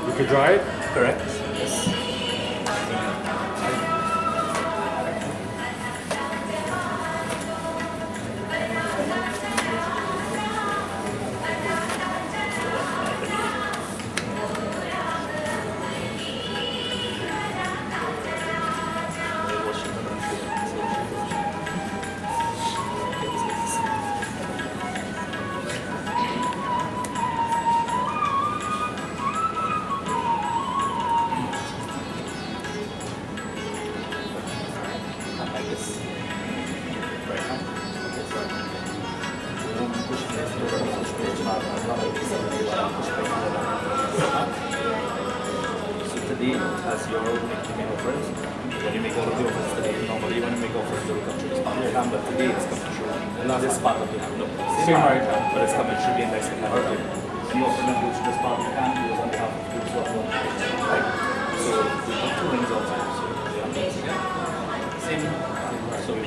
You could dry it? Correct. Yes. As your making offerings, when you make all of the offerings today, normally when you make offerings, they will come through this part of the hand, but today it's coming through this part of the hand. No, same right hand, but it's coming through the index of the hand. Okay. Any offering that goes to this part of the hand goes on behalf of those who are born. Right? So we put two rings outside. So yeah. Same. So we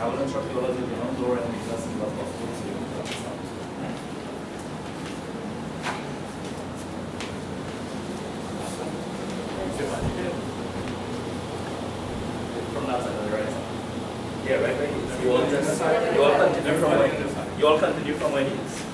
I will instruct Eulogy to not lower and make less and less possible to you. From that side, right? Yeah, right. You all continue from where you all continue from where he is.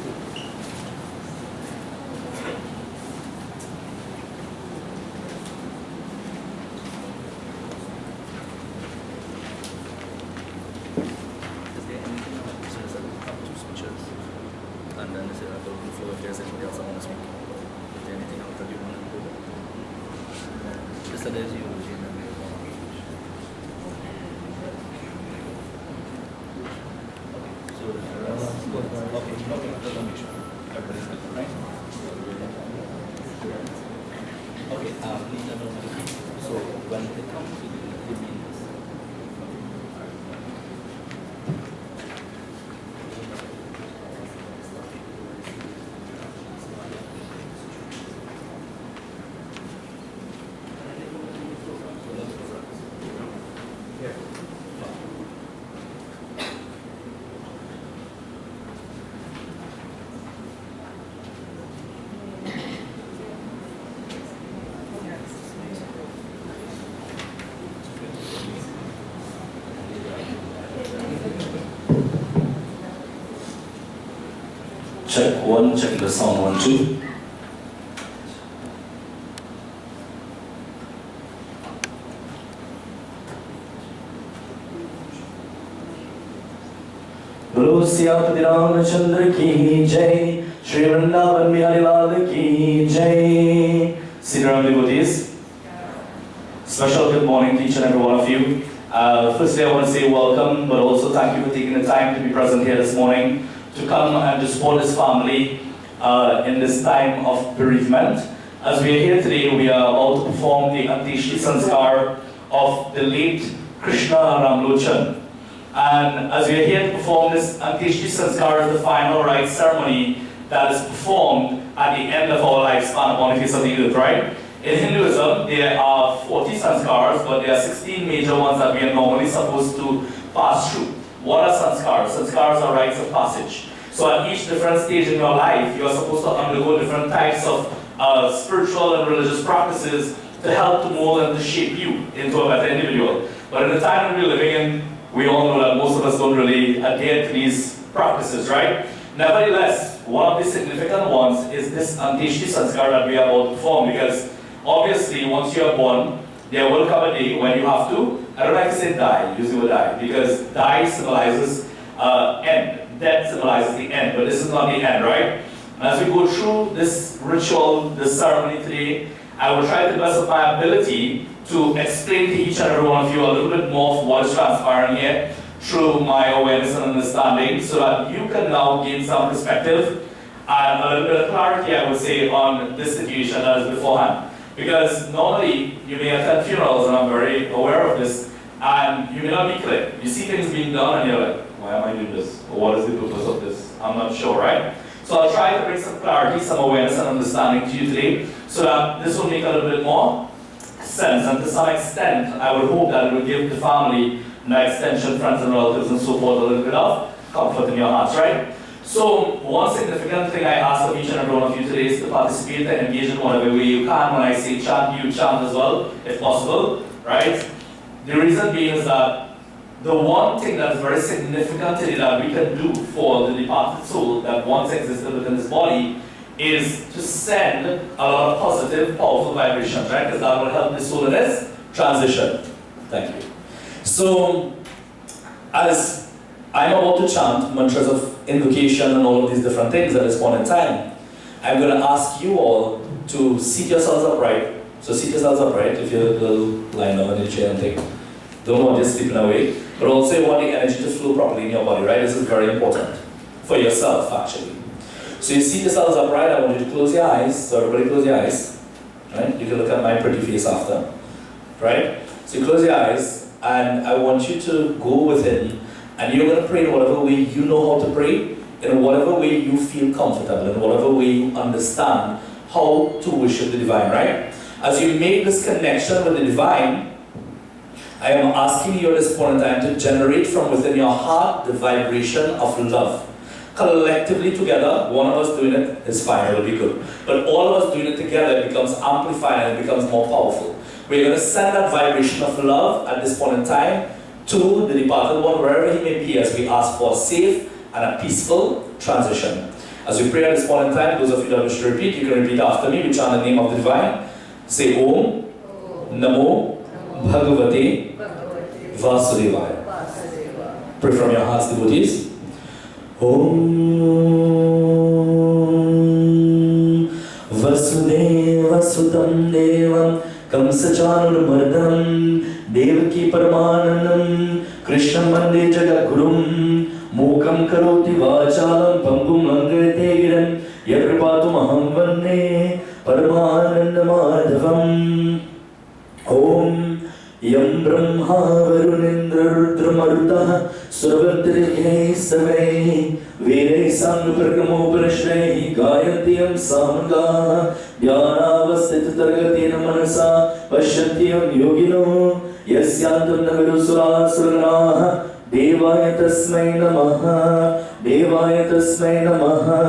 Check one, checking the sound 1, 2. बोलो सियापति रामचंद्र की जय, श्री वृंदावन बिहारी लाल की जय. Senior devotees, special good morning to each and every one of you. Firstly, I want to say welcome, but also thank you for taking the time to be present here this morning to come and to support this family in this time of bereavement. As we are here today, we are about to perform the Antii sanskar of the late Krishna Ramlochan. And as we are here to perform this Antii sanskar, the final rites ceremony that is performed at the end of our lifespan upon the face of the earth, right? In Hinduism, there are 40 sanskars, but there are 16 major ones that we are normally supposed to pass through. What are sanskars? Sanskars are rites of passage. So at each different stage in your life, you are supposed to undergo different types of spiritual and religious practices to help to mold and to shape you into a better individual. But in the time that we're living in, we all know that most of us don't really adhere to these practices, right? Nevertheless, one of the significant ones is this Antii sanskar that we are about to perform, because obviously once you are born, there will come a day when you have to, I don't like to say die, use the word die, because die symbolizes end. Death symbolizes the end, but this is not the end, right? And as we go through this ritual, this ceremony today, I will try to the best of my ability to explain to each and every one of you a little bit more of what is transpiring here through my awareness and understanding, so that you can now gain some perspective and a little bit of clarity, I would say, on this situation that is beforehand. Because normally you may attend funerals, and I'm very aware of this, and you may not be clear. You see things being done and you're like, why am I doing this? Or what is the purpose of this? I'm not sure, right? So I'll try to bring some clarity, some awareness and understanding to you today, so that this will make a little bit more sense. And to some extent, I would hope that it will give the family, and extension, friends and relatives and so forth, a little bit of comfort in your hearts, right? So one significant thing I ask of each and every one of you today is to participate and engage in whatever way you can. When I say chant, you chant as well, if possible, right? The reason being is that the one thing that is very significant today that we can do for the departed soul that once existed within this body is to send a lot of positive, powerful vibrations, right? Because that will help the soul in its transition. Thank you. So, as I'm about to chant mantras of invocation and all of these different things at this point in time, I'm going to ask you all to seat yourselves upright. So seat yourselves upright if you're a little lying down in the chair and think. Don't want you sleeping away, but also you want the energy to flow properly in your body, right? This is very important for yourself, actually. So you seat yourselves upright. I want you to close your eyes. So everybody close your eyes, right? You can look at my pretty face after, right? So you close your eyes, and I want you to go within, and you're going to pray in whatever way you know how to pray, in whatever way you feel comfortable, in whatever way you understand how to worship the divine, right? As you make this connection with the divine, I am asking you at this point in time to generate from within your heart the vibration of love. Collectively together, one of us doing it is fine, it will be good. But all of us doing it together, it becomes amplified and it becomes more powerful. We're going to send that vibration of love at this point in time to the departed one, wherever he may be, as we ask for a safe and a peaceful transition. As we pray at this point in time, those of you that wish to repeat, you can repeat after me. We chant the name of the divine. Say Om Namo Bhagavate Vasudevaya. Pray from your hearts, devotees. Om Vasudeva Sudam Devam Kamsachanurmardam Devaki Paramanandam Krishna Mande Jagagurum Mukam Karoti Vachalam Pangum Langate Giram Yakripatu Maham Vande Paramanandamadhavam. Om Yam Brahma Varunendra Rudramarutah Suravatrikhe Savai Vere Sangupragamo Prashnai Gayatiyam Samanga Dhyanavasthita Targatina Manasa Pashyatiyam Yogino Yasyantam Nagarusura Suranaha Devaya Tasmai Namaha Devaya Tasmai Namaha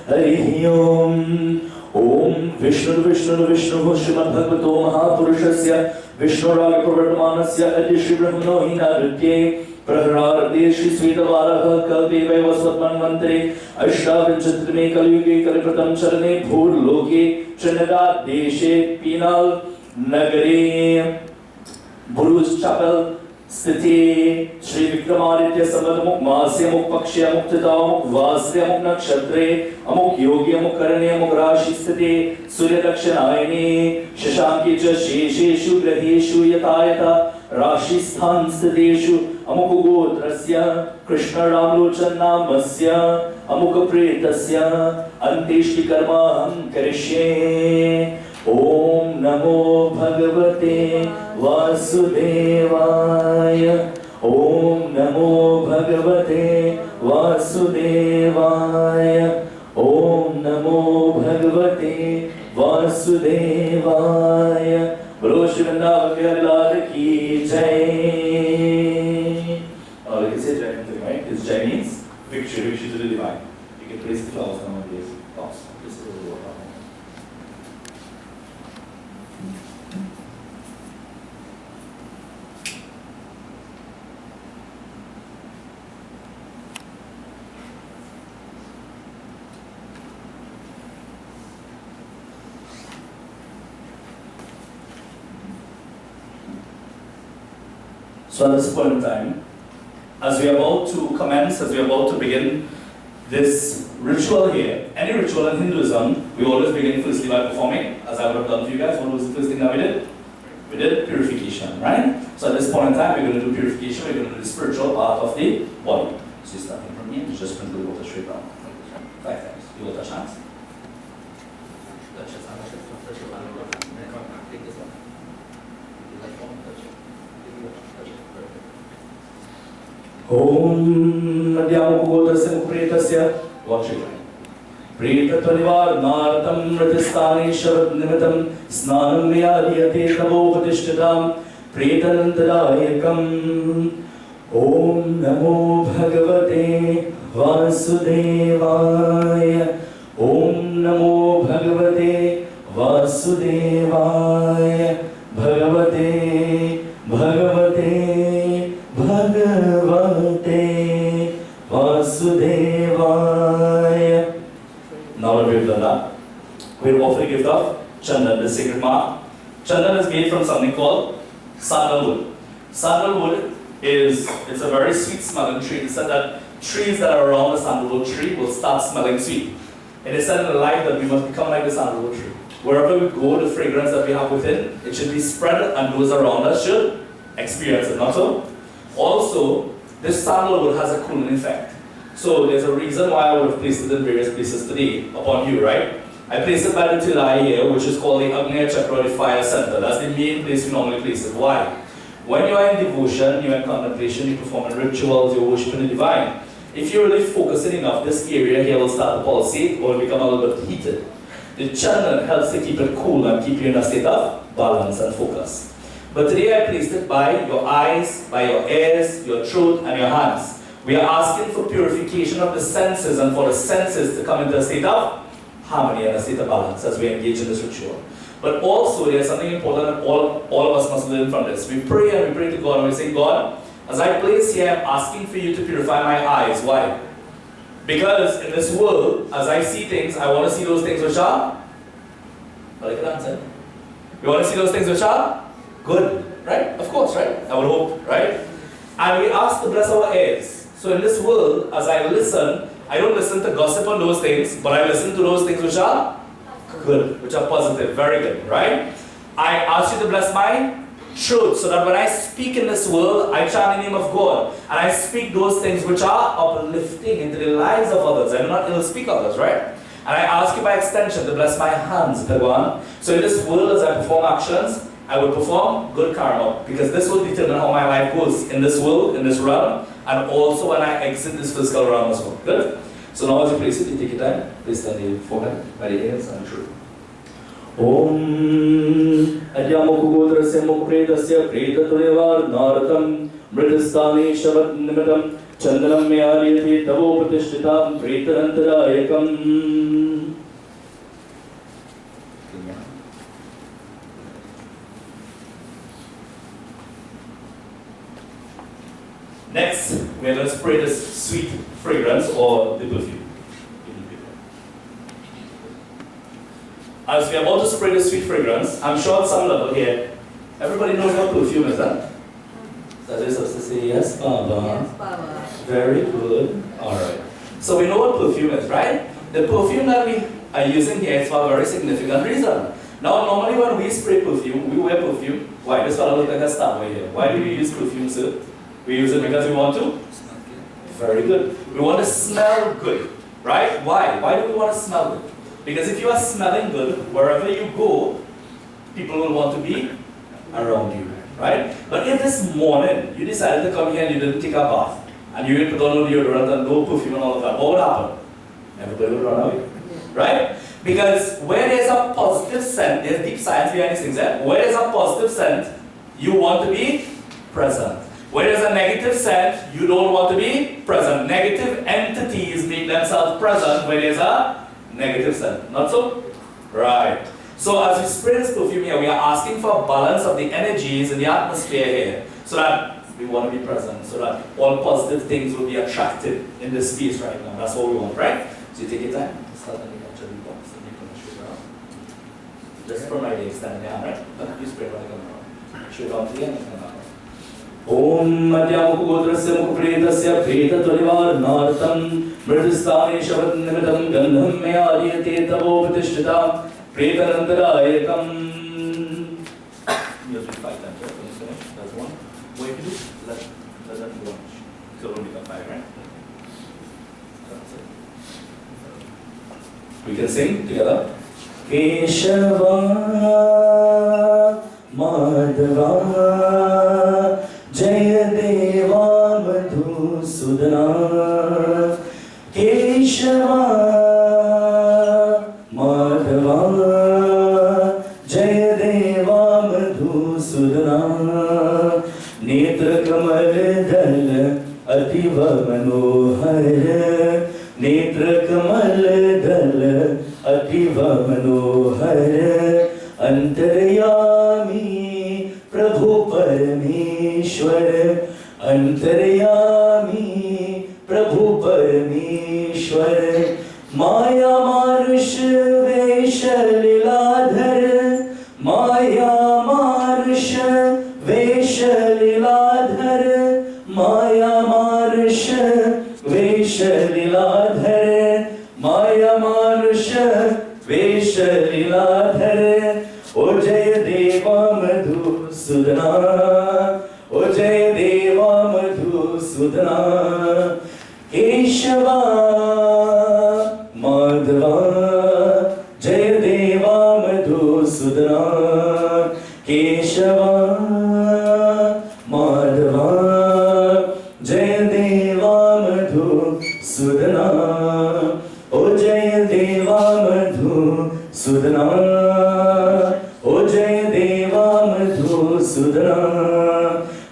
Harihi Om. Om Vishnu Vishnu Vishnu Srimad Bhagavato Mahapurushasya Vishnu Raga Pravartamanasya Adi Shri Brahmano Hina Ritye प्रहरार्दे Shri स्वेदवारः कल्पे वैवस्वत्मन्वन्तरे अष्टाविंशतितमे कलियुगे कलिप्रथम चरणे भूर्लोके त्रिनगादेशे पीनाल नगरे बुरुज chapel स्थिति श्री विक्रमादित्य संवत अमुक मास्य अमुक पक्ष अमुक तिथा अमुक वास्य अमुक नक्षत्रे अमुक योगी अमुक करणे अमुक राशि स्थिति सूर्य दक्षिणायने शशांके च शेषेषु ग्रहेषु यथा यथा राशि स्थान स्थितेषु अमुक गोत्रस्य कृष्ण रामलोचन नामस्य अमुक प्रेतस्य अंत्येष्टि कर्मं करिष्ये। ओम नमो भगवते वासुदेवाय। ओम नमो भगवते वासुदेवाय। ओम नमो भगवते वासुदेवाय। बोलो श्री वृंदावन बिहारी लाल की जय। Like I said, Jai, right? This Jai means victory, which is the divine. You can place the flowers on these flowers. This is the word. So at this point in time, as we are about to commence, as we are about to begin this ritual here, any ritual in Hinduism, we always begin firstly by performing, as I would have done for you guys. What was the first thing that we did? We did purification, right? So at this point in time, we're going to do purification, we're going to do the spiritual part of the body. So you're starting from here, you just sprinkle the water straight down. 5 times. You will touch hands. Touch your hands. Om Madhyamukugotasya Mupretasya. Watch it. Pretattvanivarnartam Mritistani Shavat Nimitam Snanam Vyadhyate Tavopatishtatam Pretanantadayakam. Om Namo Bhagavate Vasudevaya. Om Namo Bhagavate Vasudevaya. Bhagavate Bhagavate Bhagavate Vasudevaya. Now that we've done that, we'll offer a gift of Chandan, the sacred mark. Chandan is made from something called sandalwood. Sandalwood it's a very sweet smelling tree. It's said that trees that are around the sandalwood tree will start smelling sweet. It is said in the life that we must become like the sandalwood tree. Wherever we go, the fragrance that we have within, it should be spread and those around us should experience it, not so? Also, this sandalwood has a cooling effect. So there's a reason why I would have placed it in various places today upon you, right? I placed it by the Tilai here, which is called the Agnya Chakra, the fire center. That's the main place we normally place it. Why? When you are in devotion, you're in contemplation, you're performing rituals, you're worshiping the divine. If you're really focusing enough, this area here will start to pulsate or become a little bit heated. The Chandan helps to keep it cool and keep you in a state of balance and focus. But today I placed it by your eyes, by your ears, your throat, and your hands. We are asking for purification of the senses and for the senses to come into a state of harmony and a state of balance as we engage in this ritual. But also there's something important that all of us must learn from this. We pray and we pray to God and we say, God, as I place here, I'm asking for you to purify my eyes. Why? Because in this world, as I see things, I want to see those things which are, well, I can answer. You want to see those things which are good, right? Of course, right? I would hope, right? And we ask to bless our ears. So in this world, as I listen, I don't listen to gossip on those things, but I listen to those things which are good, which are positive, very good, right? I ask you to bless my throat, so that when I speak in this world, I chant the name of God, and I speak those things which are uplifting into the lives of others. I do not ill speak others, right? And I ask you by extension to bless my hands, Bhagwan. So in this world, as I perform actions, I will perform good karma, because this will determine how my life goes in this world, in this realm, and also when I exit this physical realm as well. Good? So now as you place it, you take your time, place it on the forehead, by the ears and the throat. Om Adyamukugotrasya Mukpretasya Pretatunivarnaratam Mridastani Shavat Nimitam Chandanam Myariyati Tavopatishtitam Pretanantadayakam. Next, we're going to spray this sweet fragrance or the perfume. As we're about to spray the sweet fragrance, I'm sure at some level here, everybody knows what perfume is, huh? That is supposed to say yes, Baba. Yes, Baba. Very good. Alright. So we know what perfume is, right? The perfume that we are using here is for a very significant reason. Now, normally when we spray perfume, we wear perfume. Why? This fellow look like a star right here. Why do we use perfume, sir? We use it because we want to? Very good. We want to smell good, right? Why? Why do we want to smell good? Because if you are smelling good, wherever you go, people will want to be around you, right? But if this morning you decided to come here and you didn't take a bath, and you didn't put on no deodorant and no perfume and all of that, what would happen? Everybody would run away, right? Because where there's a positive scent, there's deep science behind these things, eh? Where there's a positive scent, you want to be present. Where there's a negative scent, you don't want to be present. Negative entities make themselves present where there's a negative scent. Not so? Right. So as we spray this perfume here, we are asking for a balance of the energies in the atmosphere here, so that we want to be present, so that all positive things will be attracted in this space right now. That's what we want, right? So you take your time, start and you capture the box, and you can shoot around. Just from right here, stand there, right? But you spray it on the camera. Shoot on the end, and Om Madhyamukugotrasya Mukupretasya Pretatwalivarnartam Mridistane Shavadnimitam Gandham Meyadiyate Tavo Patishtita Pretanantarayakam. You have to 5 times, right? When you finish, that's 1. What you do? Let that go. So it'll become 5, right? That's it. We can sing together. Keshava Madhava Jaya Deva Madhusudana Keshava Madhava Jaya Deva Madhusudana Netra Kamal Dal Ativa Manohar Netra Kamal Dal Ativa Manohar Antaryami Prabhu Parameshwar Antaryami Prabhu Parameshwar Maya Marush Vesha Liladhar Maya Marush Vesha Liladhar Maya Marush Vesha Liladhar Maya Marush Vesha Liladhar O Jaya Deva Madhusudana O Jaya Deva Madhusudana Keshava Madhava Jaya Deva Madhusudana Keshava Madhava Jaya Deva Madhusudana O Jaya Deva Madhusudana O Jaya Deva Madhusudana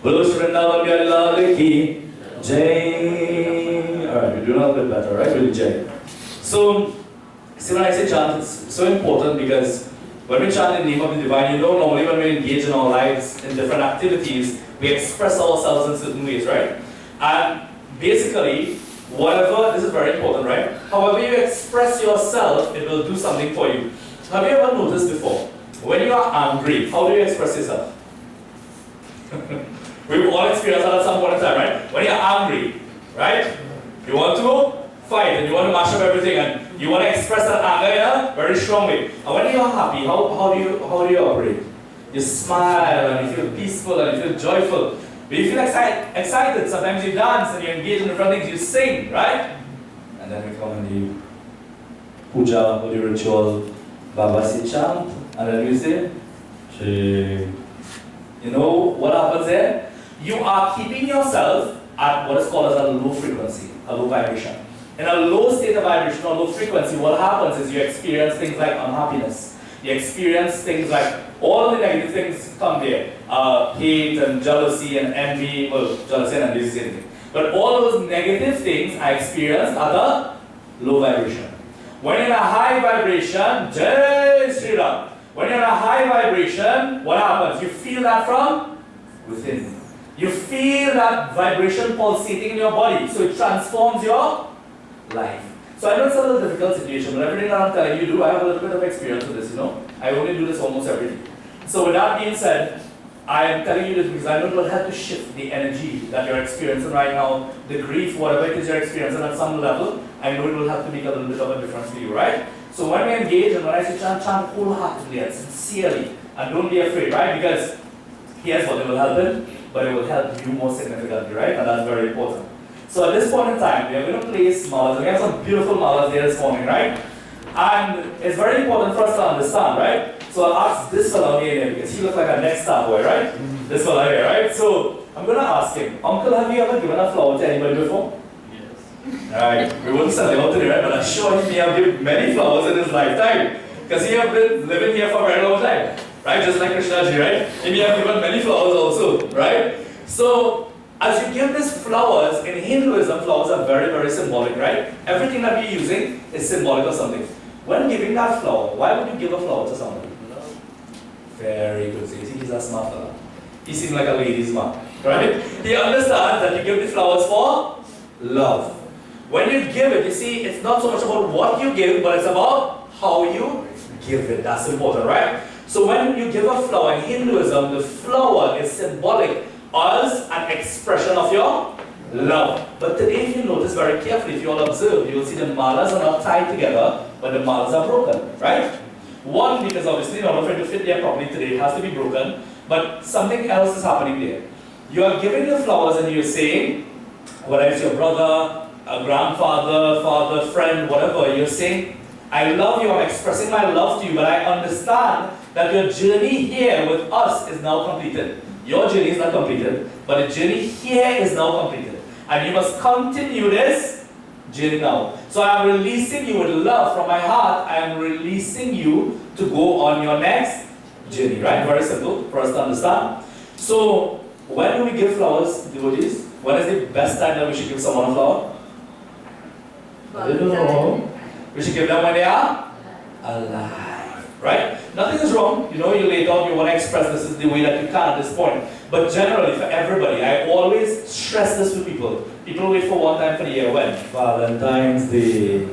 Bolo Vrindavan Bihari Lal Ki Jai. Alright, we're doing a little bit better, right? With Jai. So, see when I say chant, it's so important because when we chant in the name of the divine, you know, normally when we engage in our lives in different activities, we express ourselves in certain ways, right? And basically, whatever, this is very important, right? However you express yourself, it will do something for you. Have you ever noticed before, when you are angry, how do you express yourself? We've all experienced that at some point in time, right? When you're angry, right? You want to fight and you want to mash up everything and you want to express that anger in a very strong way. And when you're happy, how do you operate? You smile and you feel peaceful and you feel joyful. When you feel excited, sometimes you dance and you engage in different things, you sing, right? And then we come and you puja, holy ritual, Baba say chant, and then we say, Shri. You know what happens there? You are keeping yourself at what is called as a low frequency, a low vibration. In a low state of vibration or low frequency, what happens is you experience things like unhappiness. You experience things like all the negative things come there. Hate and jealousy and envy. Well, jealousy and envy is the same thing. But all those negative things are experienced at a low vibration. When you're in a high vibration, Jai Sri Ram. When you're in a high vibration, what happens? You feel that from within. You feel that vibration pulsating in your body, so it transforms your life. So I know it's a little difficult situation, but everything that I'm telling you do, I have a little bit of experience with this, you know. I only do this almost every day. So with that being said, I am telling you this because I know it will help to shift the energy that you're experiencing right now, the grief, whatever it is you're experiencing at some level. I know it will have to make a little bit of a difference for you, right? So when we engage and when I say chant wholeheartedly and sincerely, and don't be afraid, right? Because here's what it will help in, but it will help you more significantly, right? And that's very important. So at this point in time, we are going to place malas. We have some beautiful malas there this morning, right? And it's very important for us to understand, right? So I'll ask this fellow here because he looks like a next star boy, right? This fellow here, right? So I'm going to ask him, Uncle, have you ever given a flower to anybody before? Yes. Alright, we wouldn't send him out today, right? But I'm sure he may have given many flowers in his lifetime because he has been living here for a very long time, right? Just like Krishna ji, right? He may have given many flowers also, right? So as you give these flowers, in Hinduism, flowers are very, very symbolic, right? Everything that we're using is symbolic of something. When giving that flower, why would you give a flower to somebody? Very good. So you see, he's a smart fellow. He seems like a lady's man, right? He understands that you give the flowers for love. When you give it, you see, it's not so much about what you give, but it's about how you give it. That's important, right? So when you give a flower in Hinduism, the flower is symbolic as an expression of your love. But today, if you notice very carefully, if you all observe, you will see the malas are not tied together, but the malas are broken, right? One, because obviously in order for it to fit there properly today, it has to be broken, but something else is happening there. You are giving your flowers and you're saying, whether it's your brother, a grandfather, father, friend, whatever, you're saying, I love you, I'm expressing my love to you, but I understand that your journey here with us is now completed. Your journey is not completed, but the journey here is now completed. And you must continue this journey now. So I am releasing you with love from my heart. I am releasing you to go on your next journey, right? Very simple for us to understand. So when do we give flowers, devotees? When is the best time that we should give someone a flower? I don't know. We should give them when they are alive, right? Nothing is wrong. You know, you lay down, you want to express this is the way that you can at this point. But generally, for everybody, I always stress this with people. People wait for one time for the year when? Valentine's Day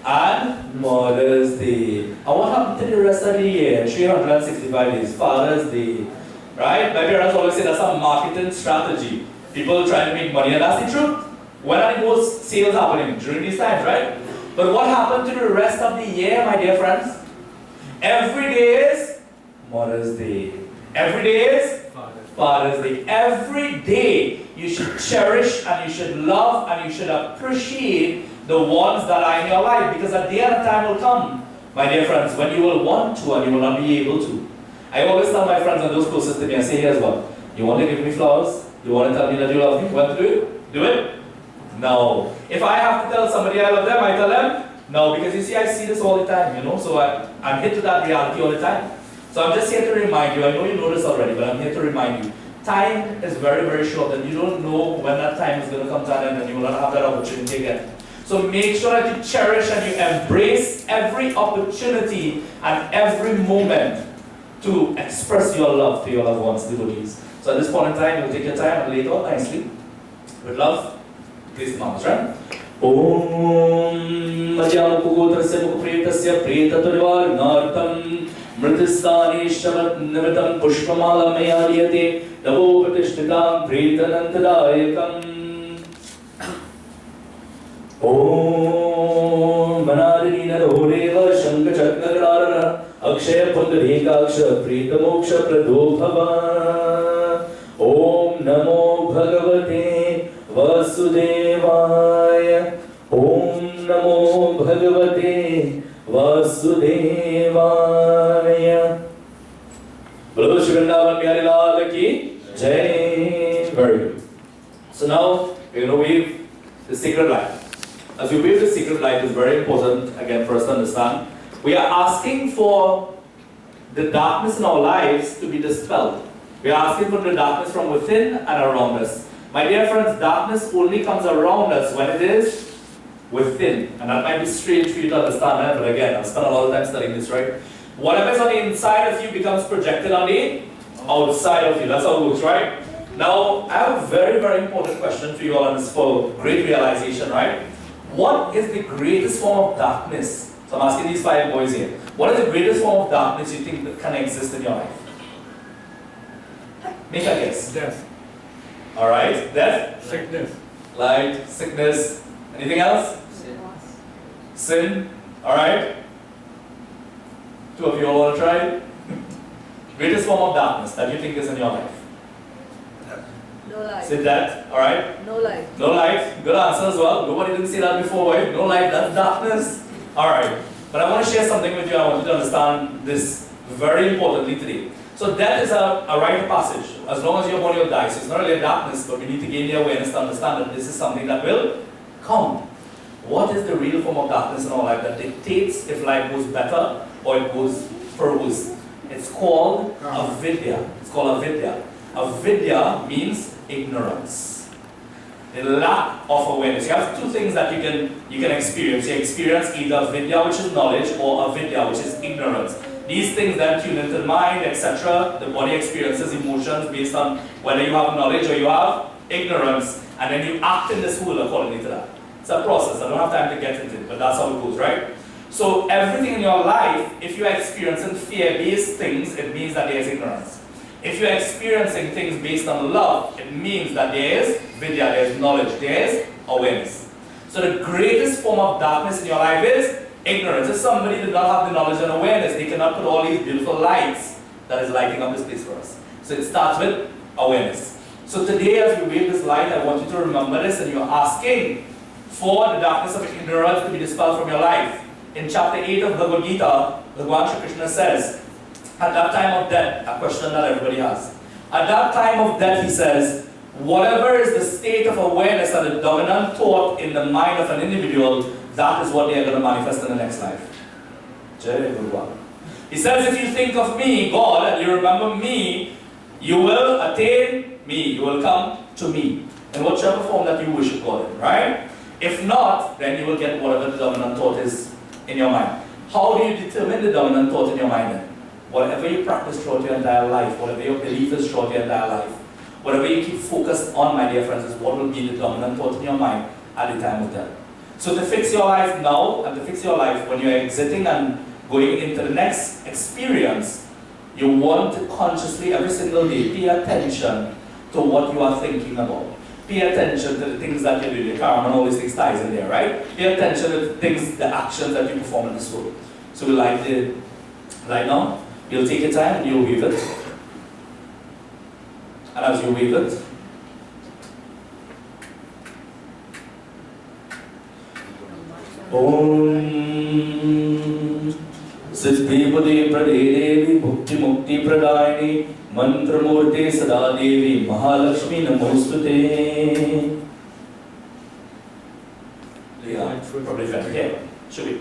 and Mother's Day. And what happened to the rest of the year? 365 days. Father's Day. Right? My parents always say that's a marketing strategy. People trying to make money, and that's the truth. When are the most sales happening? During these times, right? But what happened to the rest of the year, my dear friends? Every day is Mother's Day. Every day is Father's Day. Every day you should cherish and you should love and you should appreciate the ones that are in your life, because a day and a time will come, my dear friends, when you will want to and you will not be able to. I always tell my friends and those closest to me, I say, here's what. You want to give me flowers? You want to tell me that you love me? You want to do it? Do it? No. If I have to tell somebody I love them, I tell them, no, because you see, I see this all the time, you know, so I'm hit to that reality all the time. So I'm just here to remind you, I know you know this already, but I'm here to remind you, time is very, very short, and you don't know when that time is going to come to an end, and you will not have that opportunity again. So make sure that you cherish and you embrace every opportunity and every moment to express your love to your loved ones, devotees. So at this point in time, you'll take your time and lay it out nicely. With love, please mamas, right? Om Majam Pugotrasya Mukupretasya Pretaturivarnartam Mritisthani Shavat Nimitam Pushpamala Mayariyate Navo Pratishtitam Pretanantadayakam Om Manadini Narodeva Shankachaknagarara Akshaya Pundarikaksha Pretamoksha Pradobhava Om Namo Bhagavate Vasudevaya Om Namo Bhagavate Vasudevaya. Bolo Shri Vrindavan Bihari Lal Ki Jai. Very good. So now we're going to wave the sacred light. As we wave the sacred light, is very important again for us to understand. We are asking for the darkness in our lives to be dispelled. We are asking for the darkness from within and around us. My dear friends, darkness only comes around us when it is within. And that might be strange for you to understand that, but again, I've spent a lot of time studying this, right? Whatever is on the inside of you becomes projected on the outside of you. That's how it works, right? Now, I have a very, very important question for you all, and it's for great realization, right? What is the greatest form of darkness? So I'm asking these 5 boys here. What is the greatest form of darkness you think that can exist in your life? Make a guess. Death. Alright, death? Sickness. Light, sickness. Anything else? Sin. Alright? 2 of you all want to try? Greatest form of darkness that you think is in your life? No light. Say that, alright? No light. No light, good answer as well. Nobody didn't say that before, right? No light, that's darkness. Alright, but I want to share something with you. I want you to understand this very importantly today. So death is a rite of passage. As long as you're born, you'll die. So it's not really a darkness, but we need to gain the awareness to understand that this is something that will come. What is the real form of darkness in our life that dictates if life goes better or it goes for worse? It's called avidya. It's called avidya. Avidya means ignorance. The lack of awareness. You have 2 things that you can experience. You experience either vidya, which is knowledge, or avidya, which is ignorance. These things then tune into the mind, etc. The body experiences emotions based on whether you have knowledge or you have ignorance, and then you act in this world accordingly to that. It's a process. I don't have time to get into it, but that's how it goes, right? So everything in your life, if you're experiencing fear-based things, it means that there is ignorance. If you're experiencing things based on love, it means that there is vidya, there is knowledge, there is awareness. So the greatest form of darkness in your life is ignorance. If somebody did not have the knowledge and awareness, they cannot put all these beautiful lights that is lighting up this place for us. So it starts with awareness. So today as we wave this light, I want you to remember this, and you're asking for the darkness of ignorance to be dispelled from your life. In chapter 8 of Bhagavad Gita, Bhagavan Shri Krishna says, at that time of death, a question that everybody has. At that time of death, he says, whatever is the state of awareness and the dominant thought in the mind of an individual, that is what they are going to manifest in the next life. Jai Guru. He says, if you think of me, God, and you remember me, you will attain me, you will come to me, in whichever form that you worship God in, right? If not, then you will get whatever the dominant thought is in your mind. How do you determine the dominant thought in your mind then? Whatever you practice throughout your entire life, whatever your belief is throughout your entire life, whatever you keep focused on, my dear friends, is what will be the dominant thought in your mind at the time of death. So to fix your life now, and to fix your life when you're exiting and going into the next experience, you want to consciously, every single day, pay attention to what you are thinking about. Pay attention to the things that you're doing. Your karma and all these things ties in there, right? Pay attention to the things, the actions that you perform in this world. So we like the light now. You'll take your time and you'll weave it. And as you weave it, Om Siddhi Pade Prade Devi Bhukti Mukti Pradayani Mantra Murte Sada Devi Mahalakshmi Namostute. Yeah, probably fine. Okay, should be.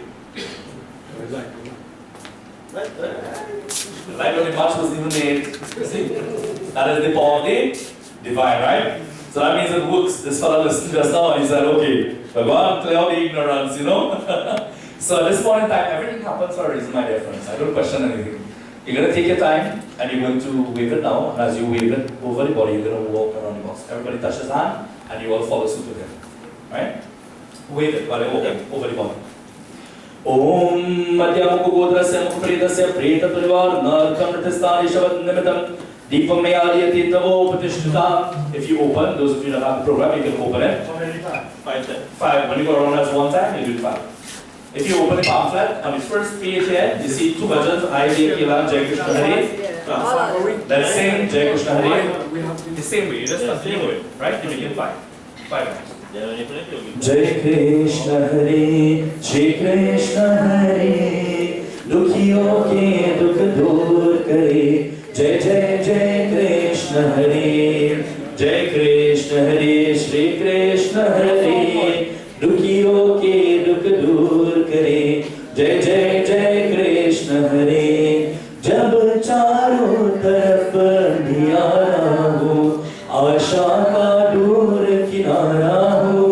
The light of the march was even made. See? That is the power of the divine, right? So that means it works. This fellow listened just now and he said, okay, Bhagavan, clear out the ignorance, you know? So at this point in time, everything happens for a reason, my dear friends. I don't question anything. You're going to take your time and you're going to wave it now. And as you wave it over the body, you're going to walk around the box. Everybody touches hand and you all follow suit with him. Right? Wave it while you're walking over the body. Om Madhyamukha Godrasya Mukha Preta Parivar Narkam Pratistani Shabad Nimitam Deepam Mayadiyati Tavo Patishtita. If you open, those of you that have the program, you can open it. How many times? 5. When you go around as one time, you do 5. If you open the pamphlet, on the first page here, you see 2 bhajans, I, Jai Kila, Jai Krishna Hare. Let's sing Jai Krishna Hare. The same way, you just continue with it, right? You begin 5 times. Jai Krishna Hare, Jai Krishna Hare, Dukhiyon ke dukh dur kare. Jai Jai Jai Krishna Hare, Jai Krishna Hare, Shri Krishna Hare, Dukhiyon ke dukh dur kare. Jai Jai Jai Krishna Hare. Jab charo taraf andhiyara ho, आशा का दूर किनारा हो.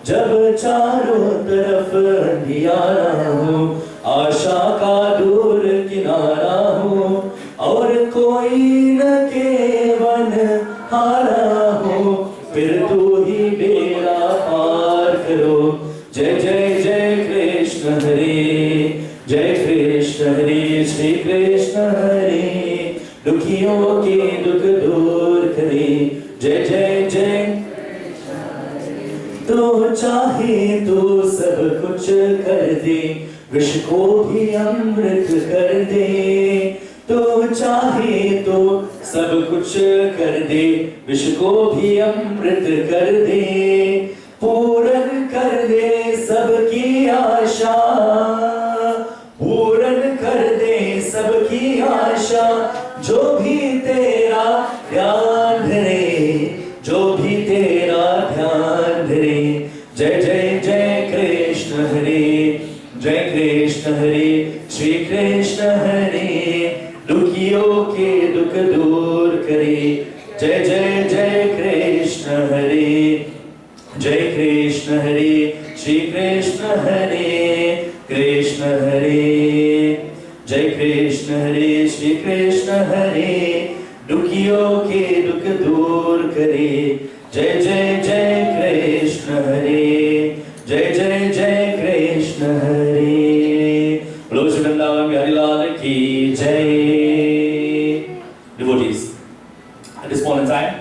जब चारों तरफ अंधियारा हो, आशा का दूर किनारा हो. और कोई न केवन हारा Krishna Hare, Jai Krishna Hare, Shri Krishna Hare, दुखियों के दुख दूर करे, जय जय जय। तो चाहे तो सब कुछ कर दे, विष को भी अमृत कर दे। तो चाहे तो सब कुछ कर दे, विष को भी अमृत कर दे। पूर्ण कर दे सबकी आशा, पूर्ण कर दे सबकी आशा। जो भी तेरा ध्यान धरे, जो भी तेरा ध्यान धरे। जय जय जय कृष्ण हरे, जय कृष्ण हरे, श्री कृष्ण हरे, दुखियों के दुख दूर करे। जय जय जय कृष्ण हरे, जय कृष्ण हरे, श्री कृष्ण हरे, कृष्ण हरे। जय कृष्ण हरे, श्री कृष्ण हरे, दुखियों के दुख दूर करे। जय जय जय कृष्ण हरे, जय जय जय कृष्ण हरे। बोलो श्री वृंदावन बिहारी लाल की जय। Devotees, at this point in time,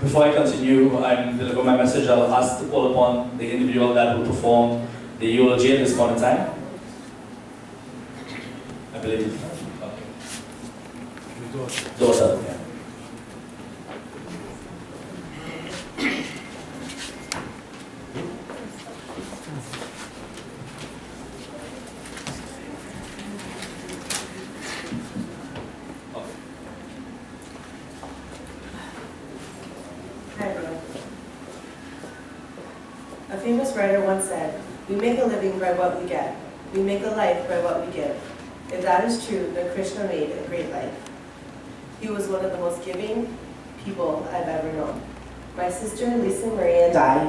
before I continue and deliver my message, I'll ask to call upon the individual that will perform the eulogy at this point in time. I believe. Okay. Daughter. Yeah. Hi, everyone. A famous writer once said, "We make a living by what we get. We make a life by what we give." If that is true, then Krishna made a great life. He was one of the most giving people I've ever known. My sister, Lisa Marie, and I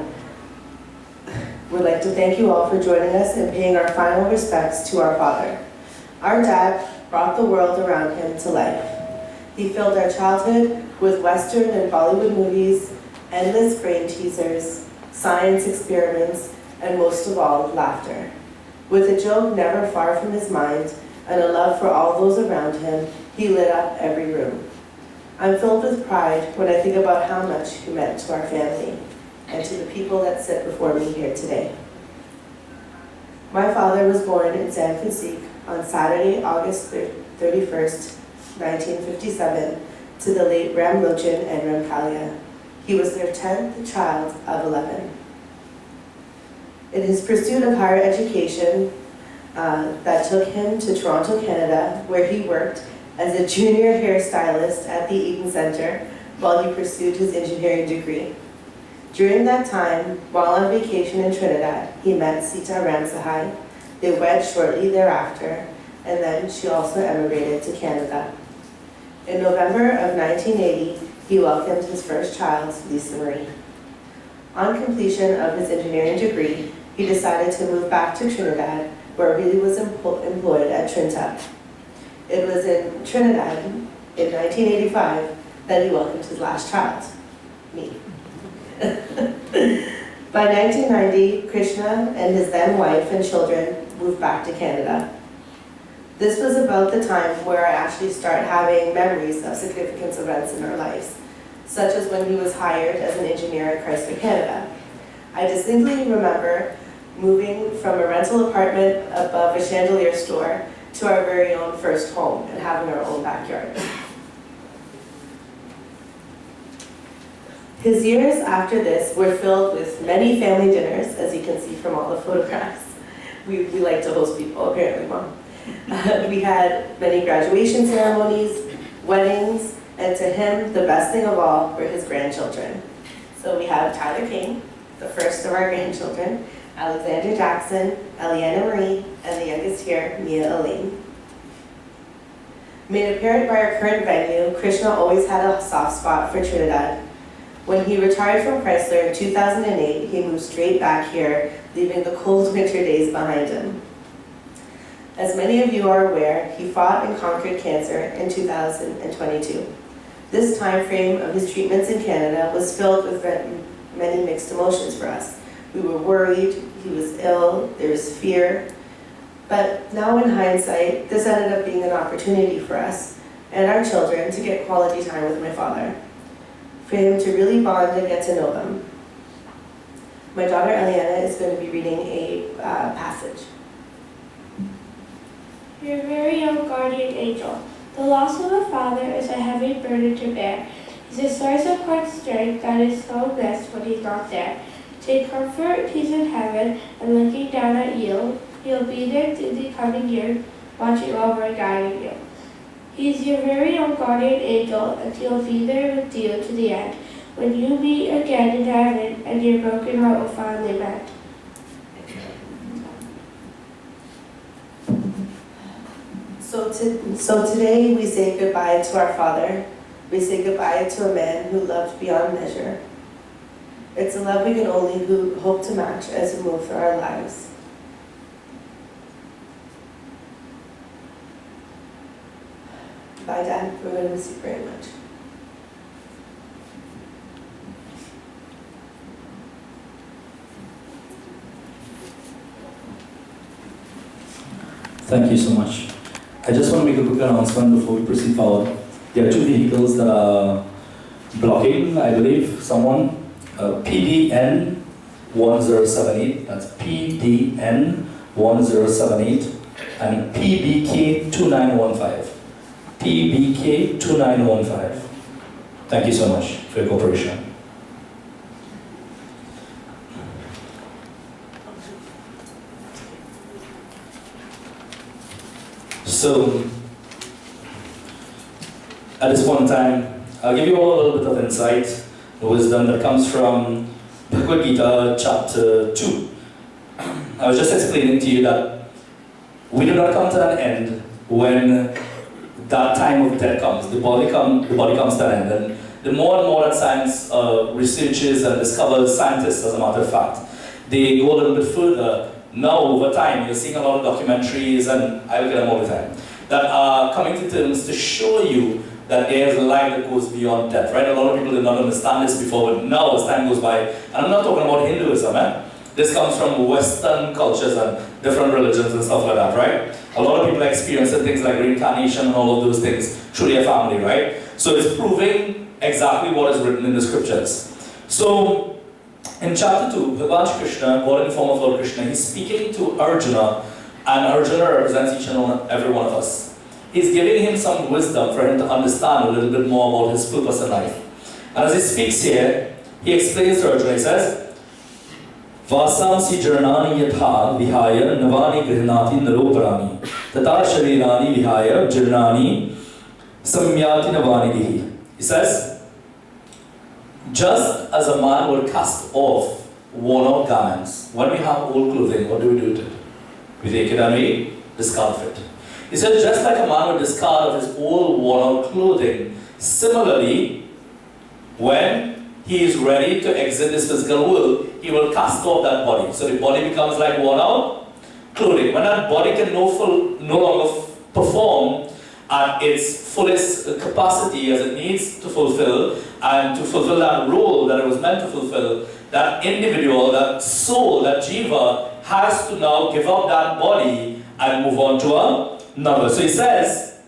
would like to thank you all for joining us and paying our final respects to our father. Our dad brought the world around him to life. He filled our childhood with Western and Bollywood movies, endless brain teasers, science experiments, and most of all, laughter. With a joke never far from his mind and a love for all those around him, he lit up every room. I'm filled with pride when I think about how much he meant to our family and to the people that sit before me here today. My father was born in San Francisco on Saturday, August 31st, 1957, to the late Ramlochan and Ramkalia. He was their 10th child of 11. In his pursuit of higher education, that took him to Toronto, Canada, where he worked as a junior hairstylist at the Eaton Centre while he pursued his engineering degree. During that time, while on vacation in Trinidad, he met Sita Ramsahai. They wed shortly thereafter, and then she also emigrated to Canada. In November of 1980, he welcomed his first child, Lisa Marie. On completion of his engineering degree, he decided to move back to Trinidad, where he was employed at Trinta. It was in Trinidad in 1985 that he welcomed his last child, me. By 1990, Krishna and his then wife and children moved back to Canada. This was about the time where I actually started having memories of significant events in our lives, such as when he was hired as an engineer at Chrysler Canada. I distinctly remember moving from a rental apartment above a chandelier store to our very own first home and having our own backyard. His years after this were filled with many family dinners, as you can see from all the photographs. We like to host people, apparently, Mom. We had many graduation ceremonies, weddings, and to him, the best thing of all were his grandchildren. So we have Tyler King, the first of our grandchildren, Alexander Jackson, Eliana Marie, and the youngest here, Mia Elaine. Made a parent by our current venue, Krishna always had a soft spot for Trinidad. When he retired from Chrysler in 2008, he moved straight back here, leaving the cold winter days behind him. As many of you are aware, he fought and conquered cancer in 2022. This time frame of his treatments in Canada was filled with many mixed emotions for us. We were worried, he was ill, there was fear. But now in hindsight, this ended up being an opportunity for us and our children to get quality time with my father, for him to really bond and get to know them. My daughter Eliana is going to be reading a passage. Your very own guardian angel. The loss of a father is a heavy burden to bear. He's a source of quiet strength that is so blessed when he's not there. Take comfort, he's in heaven, and looking down at you. He'll be there through the coming year, watching over and guiding you. He's your very own guardian angel, and he'll be there with you to the end, when you meet again in heaven, and your broken heart will finally mend. So today we say goodbye to our father. We say goodbye to a man who loved beyond measure. It's a love we can only hope to match as we move through our lives. Bye, Dad. We're going to miss you very much. Thank you so much. I just want to make a quick announcement before we proceed forward. There are two vehicles that are blocking, I believe, someone. PDN 1078, that's PDN 1078, and PBK 2915. PBK 2915. Thank you so much for your cooperation. So, at this point in time, I'll give you all a little bit of insight, wisdom that comes from Bhagavad Gita chapter 2. I was just explaining to you that we do not come to an end when that time of death comes. The body comes to an end. And the more and more that science researches and discovers, scientists as a matter of fact, they go a little bit further. Now, over time, you're seeing a lot of documentaries, and I look at them all the time, that are coming to terms to show you that there is a life that goes beyond death, right? A lot of people did not understand this before, but now as time goes by, and I'm not talking about Hinduism, This comes from Western cultures and different religions and stuff like that, right? A lot of people are experiencing things like reincarnation and all of those things through their family, right? So it's proving exactly what is written in the scriptures. So, in chapter 2, Bhagavan Krishna, God in form of Lord Krishna, he's speaking to Arjuna, and Arjuna represents each and every one of us. He's giving him some wisdom for him to understand a little bit more about his purpose in life. And as he speaks here, he explains to Arjuna, he says, Vasamsi jarnani yatha vihaya navani grihnati naroparani tata sharirani vihaya jarnani samyati navani dihi. He says, just as a man will cast off worn-out garments, when we have old clothing, what do we do with it? We take it and we discard it. He said, just like a man would discard of his old worn-out clothing, similarly, when he is ready to exit this physical world, he will cast off that body. So the body becomes like worn-out clothing. When that body can no longer perform at its fullest capacity as it needs to fulfill, and to fulfill that role that it was meant to fulfill, that individual, that soul, that jiva, has to now give up that body and move on to another. So he says,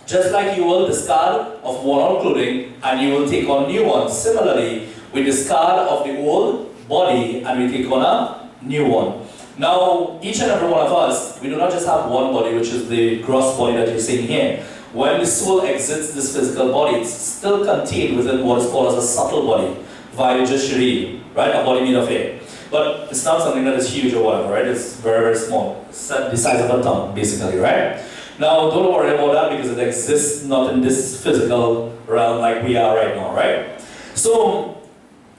just like you will discard of worn-out clothing and you will take on new ones, similarly, we discard of the old body and we take on a new one. Now, each and every one of us, we do not just have one body, which is the gross body that you're seeing here. When the soul exits this physical body, it's still contained within what is called as a subtle body, Vayaja Shariri, right? A body made of air. But it's not something that is huge or whatever, right? It's very, very small. It's the size of a thumb, basically, right? Now, don't worry about that because it exists not in this physical realm like we are right now, right? So,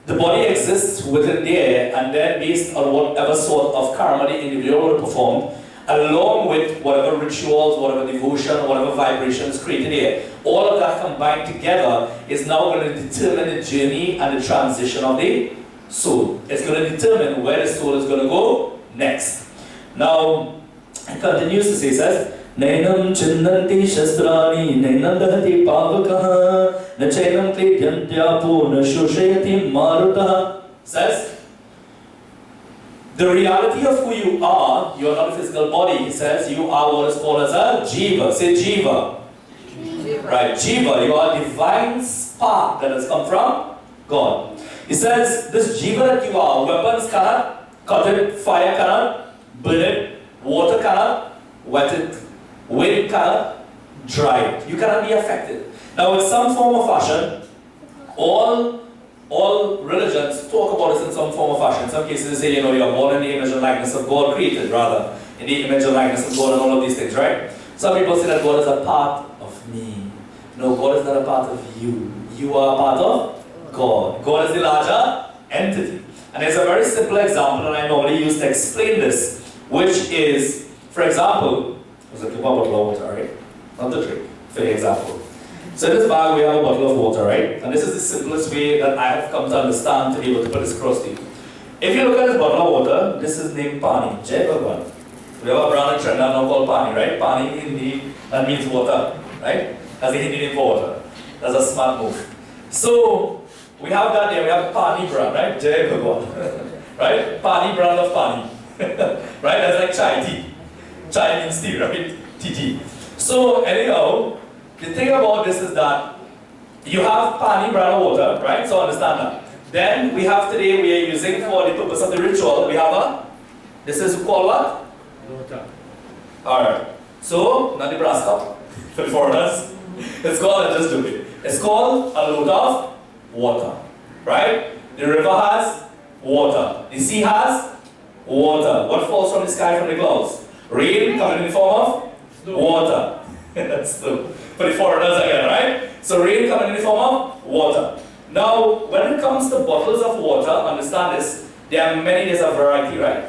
the body exists within there, and then based on whatever sort of karma the individual will perform, along with whatever rituals, whatever devotion, whatever vibrations created here, all of that combined together is now going to determine the journey and the transition of the soul. It's going to determine where the soul is going to go next. Now, he continues to say, he says, Nainam chinnanti shastrani nainam dahati pavakaha nachainam klidyantyapur nashushayati marutaha. Says, The reality of who you are not a physical body. He says you are what is called as a jiva. Say jiva. Right, jiva, you are a divine spark that has come from God. He says this jiva that you are, weapons cannot cut it, fire cannot burn it, water cannot wet it, wind cannot dry it. You cannot be affected. Now in some form or fashion, all religions talk about this in some form or fashion. In some cases they say, you are born in the image and likeness of God, created rather, in the image and likeness of God and all of these things, right? Some people say that God is a part of me. No, God is not a part of you. You are a part of God. God is the larger entity. And there's a very simple example that I normally use to explain this, which is, for example, there's a bottle of water, right? Not the drink, for the example. So in this bag we have a bottle of water, right? And this is the simplest way that I have come to understand to be able to put this across to you. If you look at this bottle of water, this is named Pani. Jai Bhagwan. We have a brand in Trinidad now called Pani, right? Pani in Hindi, that means water, right? That's the Hindi name for water. That's a smart move. So we have that there, we have Pani brand, right? Jai Bhagwan. Right? Pani brand of Pani. Right? That's like chai tea. Chai means tea, right? TT. So anyhow, the thing about this is that you have Pani brand of water, right? So understand that. Then we have today, we are using for the purpose of the ritual, we have this is called what? Water. Alright. So, not the brass cup. For the foreigners. It's called, just do it. It's called a load of water. Right? The river has water. The sea has water. What falls from the sky from the clouds? Rain coming in the form of water. That's true. For the foreigners again, right? So rain coming in the form of water. Now, when it comes to bottles of water, understand this, there's a variety, right?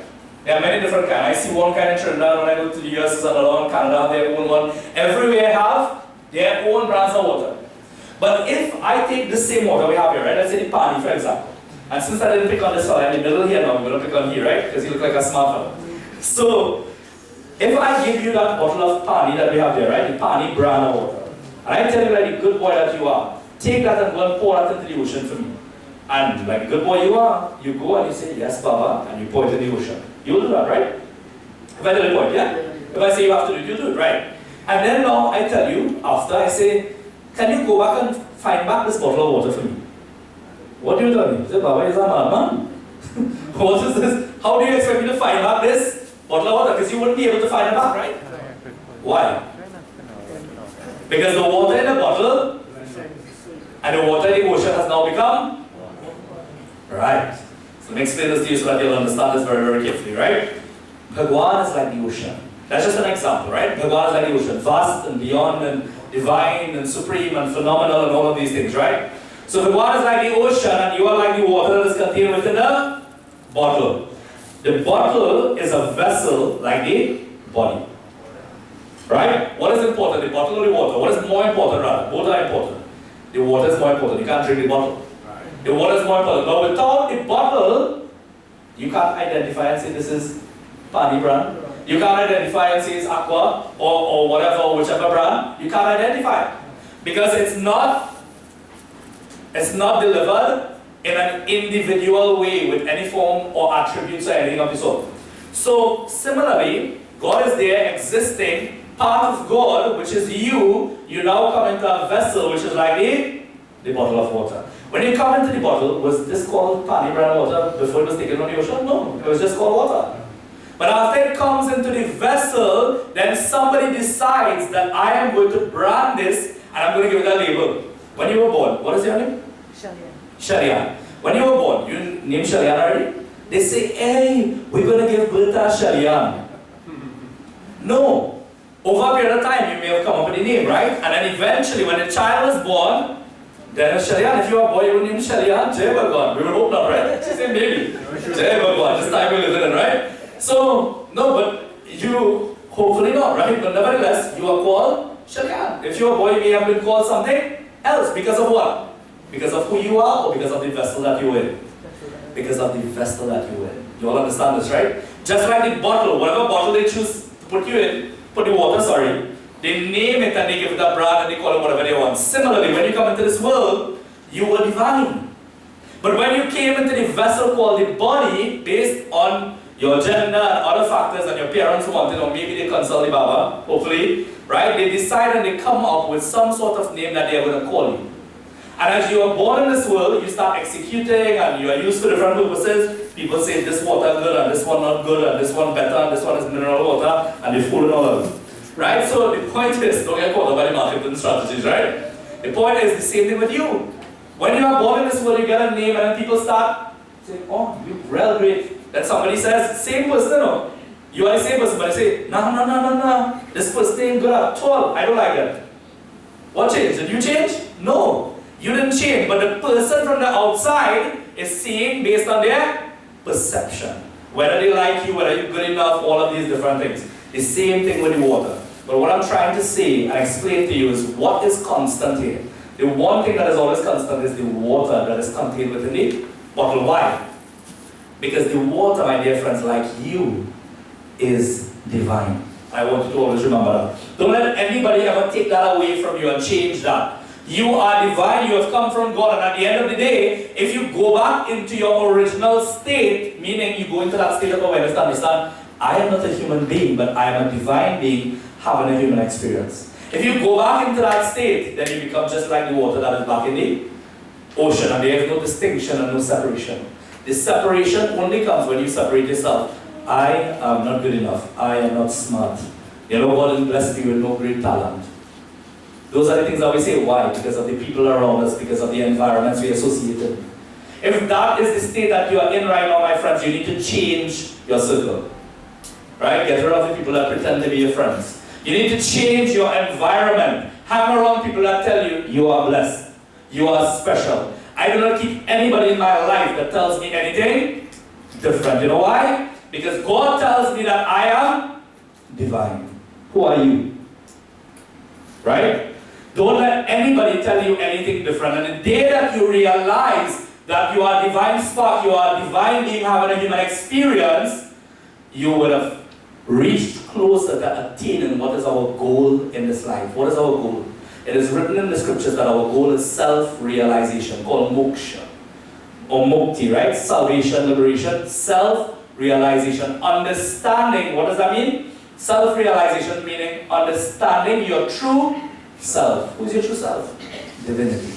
There are many different kinds. I see one kind in Trinidad, when I go to the US, there's another one, Canada, their own one. Everywhere have their own brands of water. But if I take the same water we have here, right? Let's say the Pani, for example. And since I didn't pick on this one, I'm in the middle here now, I'm going to pick on here, right? Because you look like a smart fellow. So, if I give you that bottle of Pani that we have there, right? The Pani brand of water. And I tell you like the good boy that you are, take that and go and pour that into the ocean for me. And like the good boy you are, you go and you say, yes, Baba, and you pour it in the ocean. You will do that, right? If I tell you the point, yeah? If I say you have to do it, you do it, right? And then now I tell you, after I say, can you go back and find back this bottle of water for me? What do you tell me? You say, Baba is a madman. What is this? How do you expect me to find back this bottle of water? Because you wouldn't be able to find it back, right? Why? Because the water in the bottle and the water in the ocean has now become right. So let me explain this to you so that you'll understand this very, very carefully, right? Bhagwan is like the ocean. That's just an example, right? Bhagwan is like the ocean, vast and beyond and divine and supreme and phenomenal and all of these things, right? So Bhagwan is like the ocean and you are like the water that is contained within a bottle. The bottle is a vessel like the body. Right? What is important, the bottle or the water? What is more important rather? Both are important. The water is more important. You can't drink the bottle. The water is more important. Now without the bottle, you can't identify and say this is Pani brand. You can't identify and say it's Aqua or whatever, whichever brand. You can't identify. Because it's not delivered in an individual way with any form or attributes or anything of the sort. So similarly, God is there existing, part of God, which is you now come into a vessel which is like the bottle of water. When you come into the bottle, was this called Pani brand water before it was taken from the ocean? No, it was just called water. But after it comes into the vessel, then somebody decides that I am going to brand this and I'm going to give it a label. When you were born, what is your name? Sharian. When you were born, you named Sharian already? They say, hey, we're going to give birth to Sharian. No. Over a period of time, you may have come up with a name, right? And then eventually, when the child is born, then a Sharian. If you are a boy, you will name Sharian. Jai Bhagwan. We will hope not, right? She said maybe. Jai Bhagwan. This time we live in, right? So, no, but you, hopefully not, right? But nevertheless, you are called Sharian. If you are a boy, you may have been called something else. Because of what? Because of who you are or because of the vessel that you're in? Because of the vessel that you're in. You all understand this, right? Just like the bottle, whatever bottle they choose to put you in, put the water, they name it and they give it a brand and they call it whatever they want. Similarly, when you come into this world, you were divine. But when you came into the vessel called the body, based on your gender and other factors, and your parents wanted, or maybe they consult the Baba, hopefully, right? They decide and they come up with some sort of name that they are going to call you. And as you are born in this world, you start executing and you are used to different purposes. People say this water good and this one not good and this one better and this one is mineral water and they fool all of them. Right? So the point is, don't get caught up by the marketing strategies, right? The point is the same thing with you. When you are born in this world, you get a name and then people start saying, oh, you're real great. Then somebody says, same person, no. You are the same person, but I say, no. This person ain't good at all. I don't like that. What changed? Did you change? No. You didn't change, but the person from the outside is seeing based on their perception. Whether they like you, whether you're good enough, all of these different things. The same thing with the water. But what I'm trying to say and explain to you is what is constant here. The one thing that is always constant is the water that is contained within the bottle. Why? Because the water, my dear friends, like you, is divine. I want you to always remember that. Don't let anybody ever take that away from you and change that. You are divine, you have come from God, and at the end of the day, if you go back into your original state, meaning you go into that state of awareness, understand, I am not a human being, but I am a divine being having a human experience. If you go back into that state, then you become just like the water that is back in the ocean, and there is no distinction and no separation. The separation only comes when you separate yourself. I am not good enough. I am not smart. You know, God has blessed me with no great talent. Those are the things that we say. Why? Because of the people around us, because of the environments we associate in. If that is the state that you are in right now, my friends, you need to change your circle. Right? Get rid of the people that pretend to be your friends. You need to change your environment. Hang around people that tell you, you are blessed. You are special. I do not keep anybody in my life that tells me anything different. You know why? Because God tells me that I am divine. Who are you? Right? Don't let anybody tell you anything different. And the day that you realize that you are divine spark, you are divine being having a human experience, you would have reached closer to attaining what is our goal in this life. What is our goal? It is written in the scriptures that our goal is self-realization, called moksha. Or mukti, right? Salvation, liberation, self-realization, understanding. What does that mean? Self-realization meaning understanding your true self. Who is your true self? Divinity.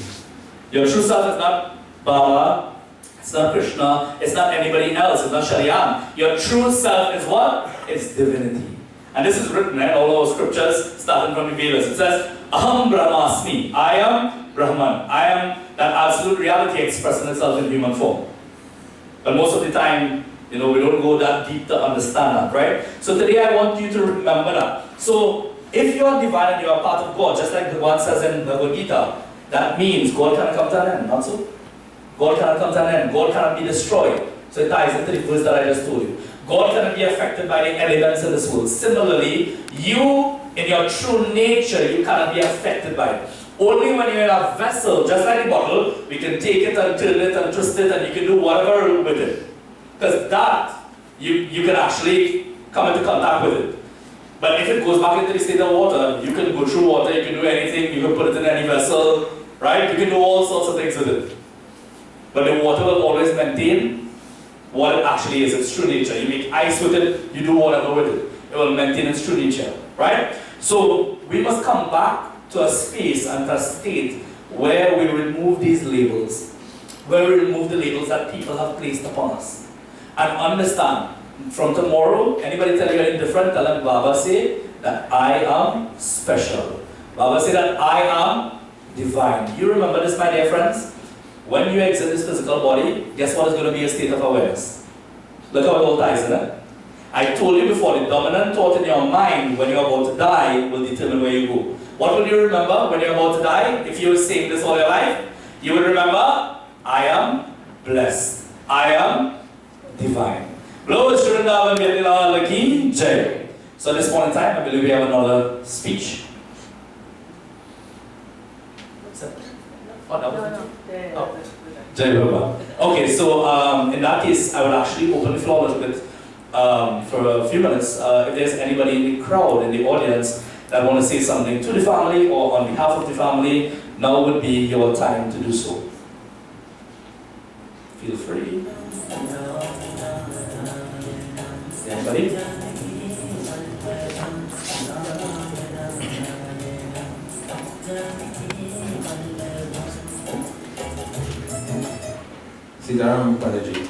Your true self is not Baba, it's not Krishna, it's not anybody else, it's not Shariam. Your true self is what? It's divinity. And this is written in all our scriptures, starting from the Vedas. It says, Aham Brahmasmi. I am Brahman. I am that absolute reality expressing itself in human form. But most of the time, you know, we don't go that deep to understand that, right? So today I want you to remember that. So if you are divine and you are part of God, just like the one says in the Bhagavad Gita, that means God cannot come to an end, not so? God cannot come to an end. God cannot be destroyed. So it ties into the verse that I just told you. God cannot be affected by the elements in this world. Similarly, you, in your true nature, you cannot be affected by it. Only when you're in a vessel, just like a bottle, we can take it and turn it and twist it and you can do whatever with it. Because that, you can actually come into contact with it. But if it goes back into the state of water, you can go through water, you can do anything, you can put it in any vessel, right? You can do all sorts of things with it. But the water will always maintain what it actually is, its true nature. You make ice with it, you do whatever with it. It will maintain its true nature, right? So we must come back to a space and to a state where we remove these labels, where we remove the labels that people have placed upon us. And understand, from tomorrow, anybody tell you anything different, tell them, Baba say that I am special. Baba say that I am divine. You remember this, my dear friends? When you exit this physical body, guess what is going to be a state of awareness? Look how it all ties in it. I told you before, the dominant thought in your mind when you're about to die will determine where you go. What will you remember when you're about to die? If you were saying this all your life, you will remember, I am blessed. I am divine. So at this point in time, I believe we have another speech. Oh, that was it. Oh. Jai Baba. Okay, so in that case, I would actually open the floor a little bit for a few minutes. If there's anybody in the crowd, in the audience, that want to say something to the family or on behalf of the family, now would be your time to do so. Feel free. Siddharam Panaji.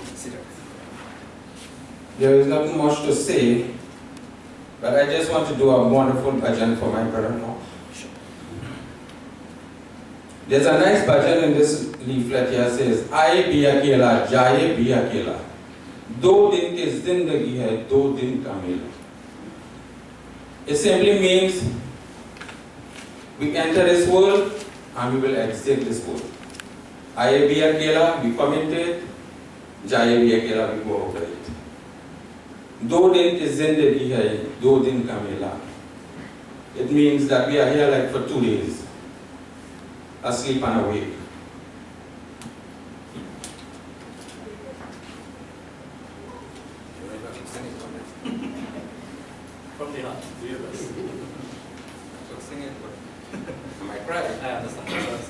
There is nothing much to say, but I just want to do a wonderful bhajan for my brother-in-law. There's a nice bhajan in this leaflet here, says, Aaye bhi akela, jaye bhi akela. Do din ki zindagi hai, do din ka mela. It simply means we enter this world and we will exit this world. Aaye bhi akela, we come into it. Jaye bhi akela, we go out of it. Do din ki zindagi hai, do din ka mela. It means that we are here like for 2 days, asleep and awake. From the heart, do your best. Sing it, but am I crying? I understand.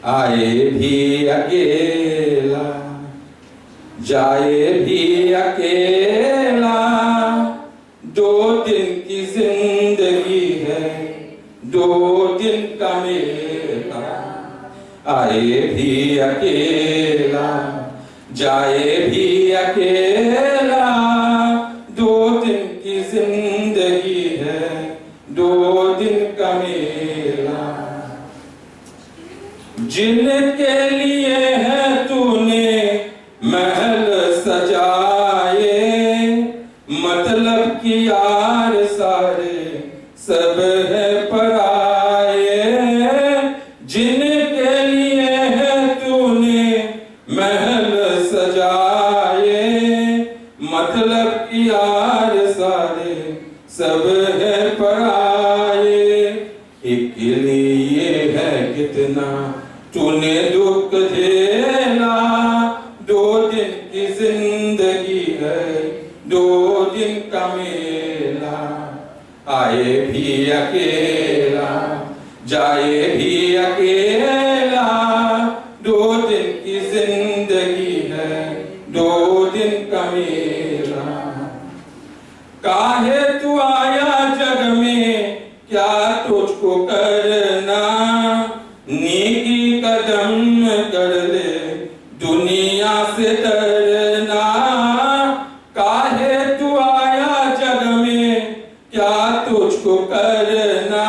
आए भी अकेला, जाए भी अकेला, 2 दिन की जिंदगी है, 2 दिन का मेला. आए भी अकेला, जाए भी अकेला, 2 दिन की जिंदगी है, 2 दिन का मेला. जिनके लिए है तूने महल सजाए, मतलब कि यार सारे सब है पराए. जिनके लिए है तूने महल सजाए, मतलब कि यार सारे सब है पराए. एक लिए है कितना तूने दुख झेला, 2 दिन की जिंदगी है, 2 दिन का मेला. आए भी अकेला, जाए भी अकेला, 2 दिन की जिंदगी है, 2 दिन का मेला. काहे तू आया जग में, क्या तुझको करना, नेकी कदम कर ले, दुनिया से डरना. काहे तू आया जग में, क्या तुझको करना,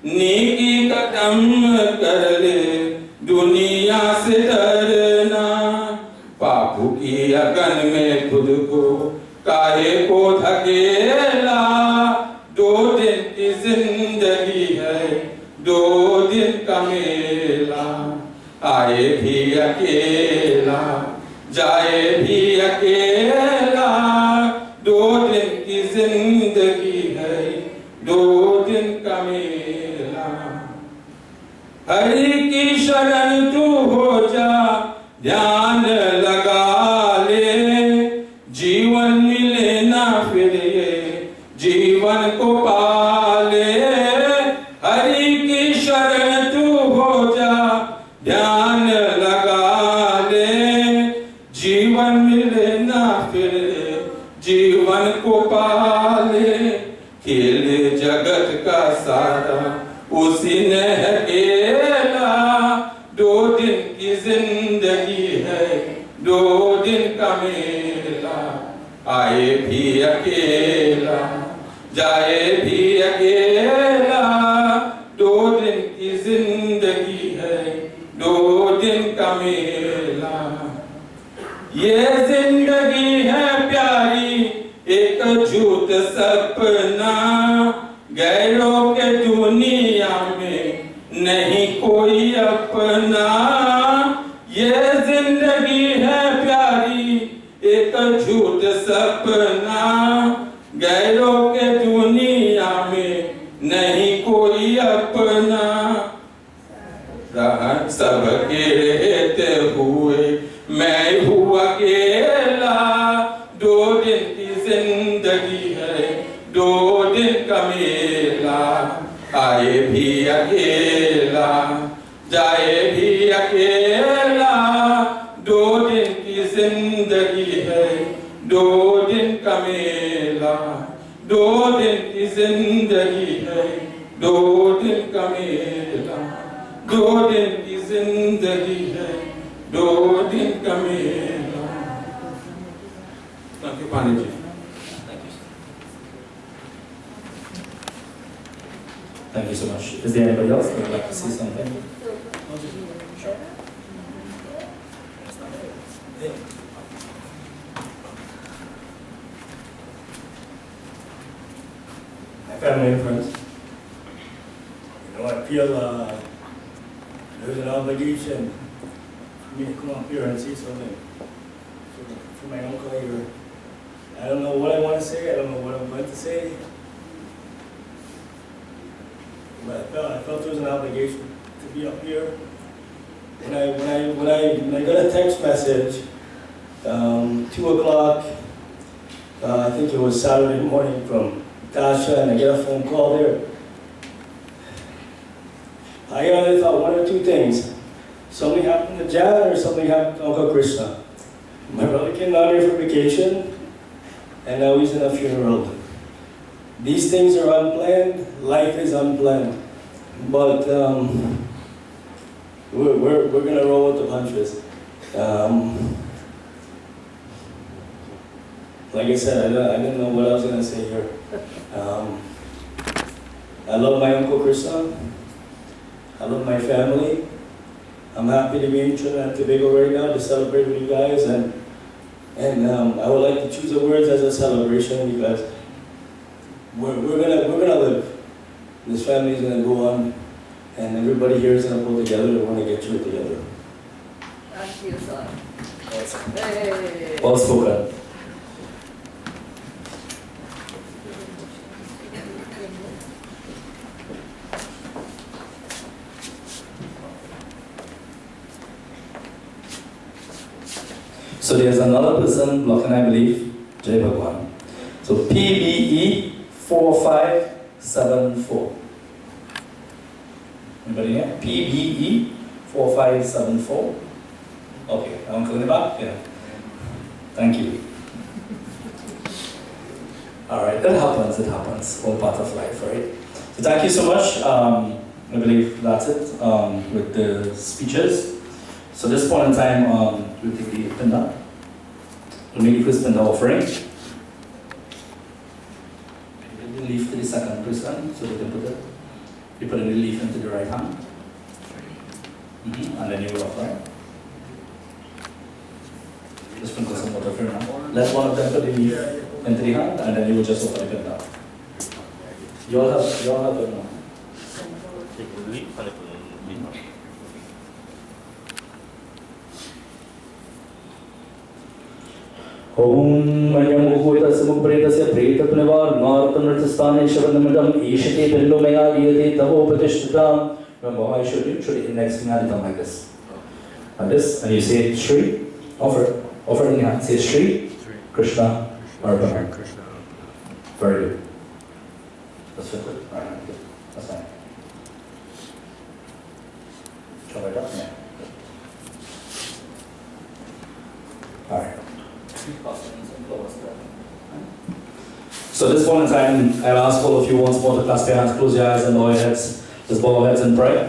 नेकी कदम कर ले, दुनिया से डरना. पापू की अगन में खुद को काहे को धकेला, 2 दिन की जिंदगी है, 2 दिन का मेला. आए भी अकेला, जाए भी अकेला, 2 दिन की जिंदगी है, 2 दिन का मेला. हरि की शरण तू हो जा, ध्यान लगा ले, जीवन मिले ना फिर ये, जीवन को पाले. हरि की शरण तू हो जा, ध्यान लगा ले, जीवन मिले ना फिर जीवन को पाले. खेल जगत का सारा उसी ने है खेला, 2 दिन की जिंदगी है, 2 दिन का मेला. आए भी अकेला, जाए भी अकेला, 2 दिन की जिंदगी है, 2 दिन का मेला. ये जिंदगी है प्यारी एक झूठ सपना, गैरों के दुनिया में नहीं कोई अपना. ये जिंदगी है प्यारी एक झूठ सपना, गैरों के दुनिया में नहीं कोई अपना. सबके रहते हुए मैं हूँ अकेला, 2 दिन की जिंदगी है, 2 दिन का मेला. आए भी अकेला, जाए भी अकेला, 2 दिन की जिंदगी है, 2 दिन का मेला. 2 दिन की जिंदगी है, 2 दिन का मेला. 2 दिन की जिंदगी है, do din camino. Thank you, Pandit. Thank you. Thank you so much. Is there anybody else that would like to say something? Sure. My family and friends, I feel there's an obligation for me to come up here and say something for my uncle here. I don't know what I want to say, I don't know what I'm going to say, but I felt there was an obligation to be up here. When I got a text message, 2 o'clock, I think it was Saturday morning from Tasha, and I get a phone call there. I only thought one or two things. Something happened to Jan or something happened to Uncle Krishna. My brother came down here for vacation, and now he's in a funeral. These things are unplanned, life is unplanned. But we're gonna roll with the punches. Like I said, I didn't know what I was gonna say here. I love my Uncle Krishna. I love my family. I'm happy to be in Trinidad and Tobago right now to celebrate with you guys, and I would like to choose the words as a celebration because we're gonna live. This family is gonna go on, and everybody here is gonna pull together and want to get through it together. Thank you, sir. Awesome. Hey. Well spoken. So there's another person blocking, I believe, Jai Bhagwan. So PBE 4574. Anybody here? PBE 4574. Okay, Uncle in the back? Yeah. Thank you. Alright, it happens. All part of life, right? So thank you so much. I believe that's it with the speeches. So this point in time, we'll take the pinda. We'll make the first pinda offering. The leaf to the second person, so we can put it. You put the leaf into the right hand. And then you will offer. Just sprinkle some water for now. Let one of them put the leaf into the hand, and then you will just offer the pinda. You all have it now. Take the leaf and it will leaf. Om Manyam Mukuita Samupretha Preta Punivar Martam Ratastane Shavandamidam Ishite Pindo Maya Giyate Tavo Pratishthitam. Remember, I showed you the next thing like this. Like this, and you say Shri, offer in your hand, say Shri, Krishna, Arpana. Very good. That's good. Alright, good. That's fine. Shall I drop? Yeah. Alright. So at this point in time, I'll ask all of you once more to clasp your hands, close your eyes and lower your heads. Just bow our heads and pray.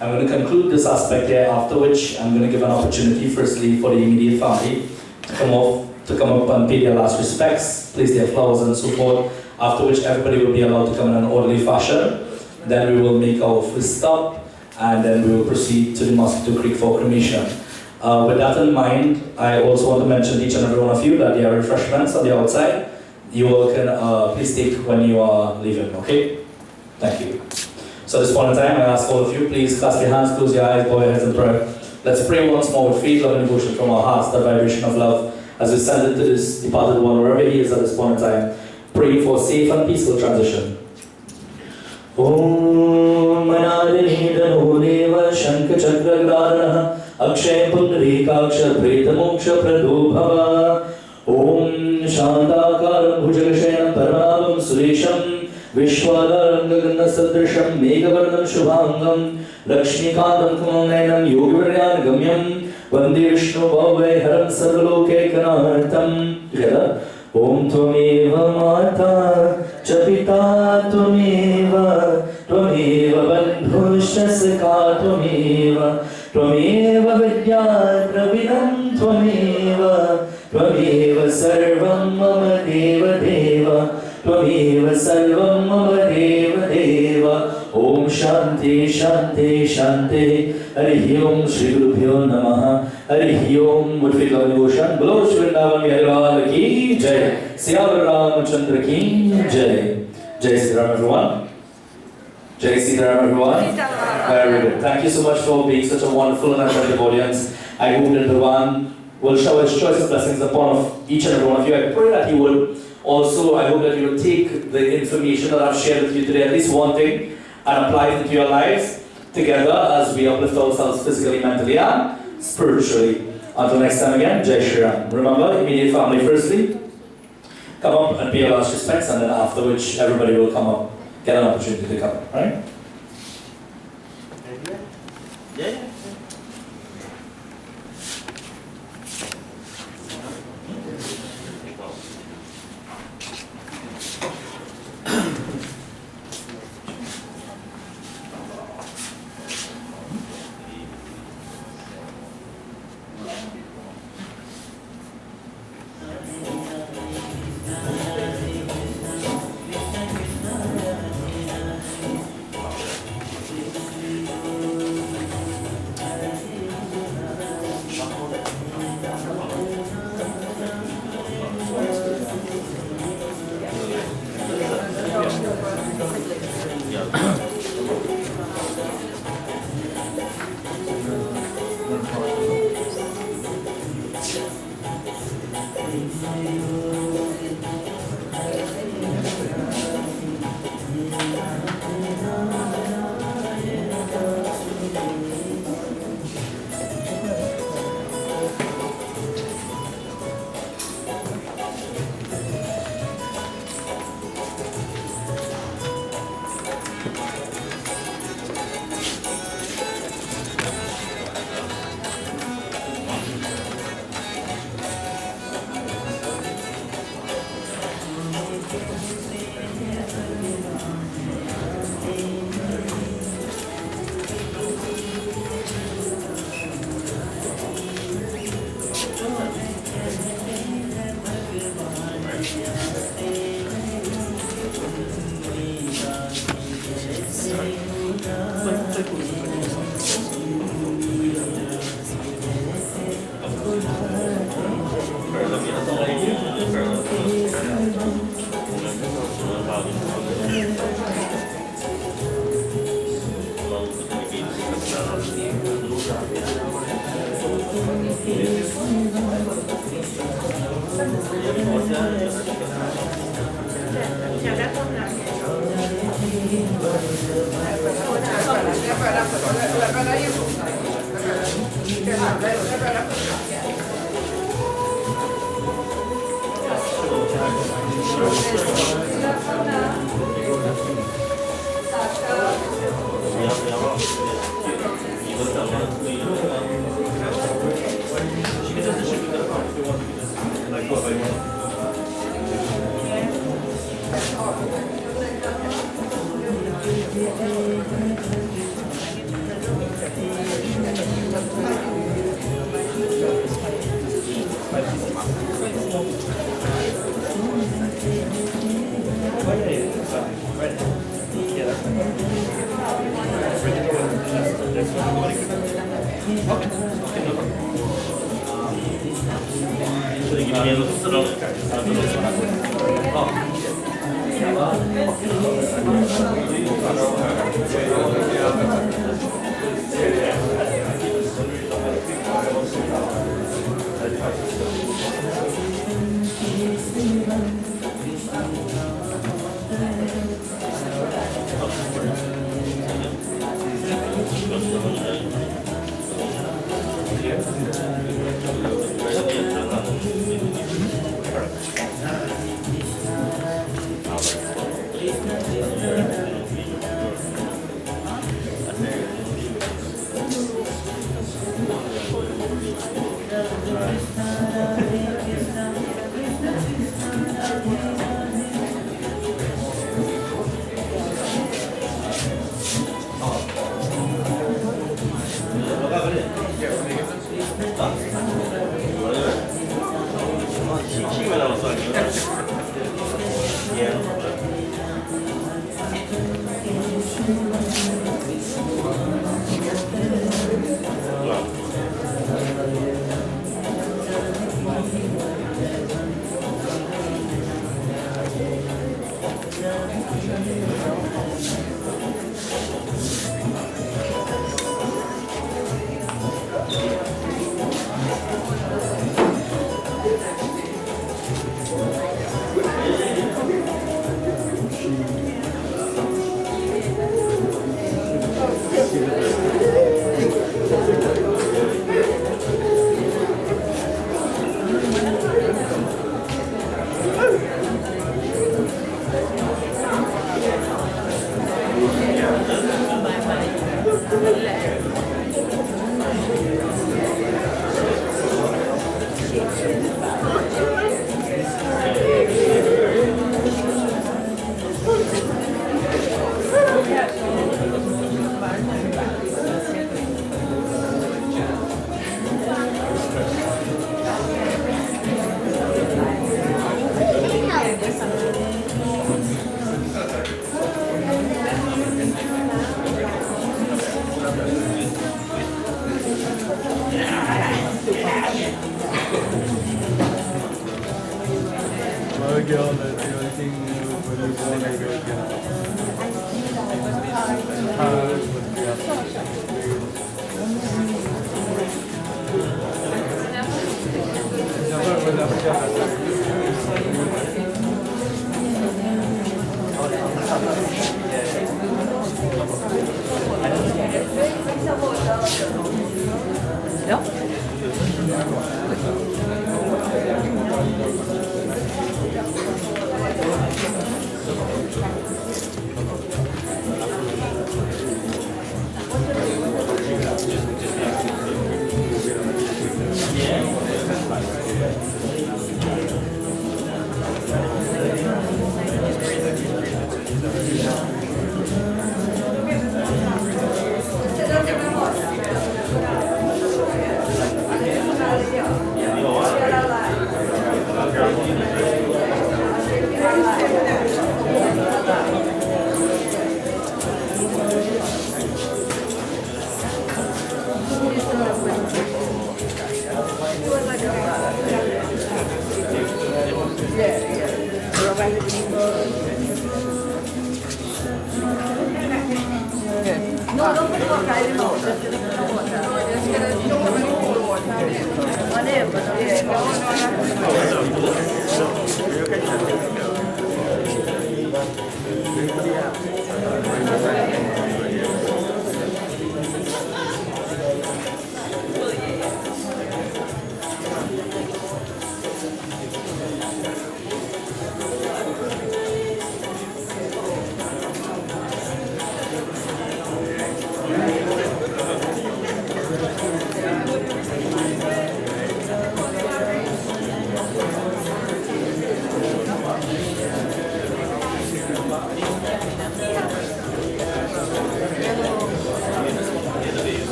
I'm going to conclude this aspect here, after which I'm going to give an opportunity firstly for the immediate family to come up and pay their last respects, place their flowers and so forth, after which everybody will be allowed to come in an orderly fashion. Then we will make our first stop, and then we will proceed to the Mosquito Creek for cremation. With that in mind, I also want to mention to each and every one of you that there are refreshments on the outside. You all can please take when you are leaving, okay? Thank you. So at this point in time, I ask all of you, please clasp your hands, close your eyes, bow your heads and pray. Let's pray once more with faith, love, and devotion from our hearts, that vibration of love, as we send it to this departed one, wherever he is at this point in time, praying for safe and peaceful transition. Om Manadini Dano Deva Shankha Chakra Gradana Akshay Pundarikaksha Preta Moksha Prado Bhava Om Shantakara Bhujagashayanam Paramabam Suresham Vishwadaram Gagana Sadrisham Megavardam Shubhangam Lakshmikantam Kumangainam Yogivaryan Gamyam Vande Vishnu Bhavai Haram Sarvaloke Kanartam Together. Om Tvameva Mata Chapita Tvameva Tvameva Bandhushya Sakha Tvameva Tvameva Vidya सर्वं मम देव देव त्वमेव सर्वं मम देव देव ओम शांति शांति शांति हरि ओम श्री गुरुभ्यो नमः हरि ओम मुझे devotion बोलो श्री वृंदावन बिहारी लाल की जय सियावर रामचंद्र की जय जय Shri Ram everyone Jai Sri Ram everyone. Very good. Thank you so much for being such a wonderful and attractive audience. I hope that Bhagavan will shower his choicest blessings upon each and every one of you. I pray that he would also, I hope that you will take the information that I've shared with you today, at least one thing, and apply it into your lives together as we uplift ourselves physically, mentally, and spiritually. Until next time again, Jai Shri Ram. Remember, immediate family firstly. Come up and pay your last respects, and then after which everybody will come up. Get an opportunity to come, right? Yeah. Thank you.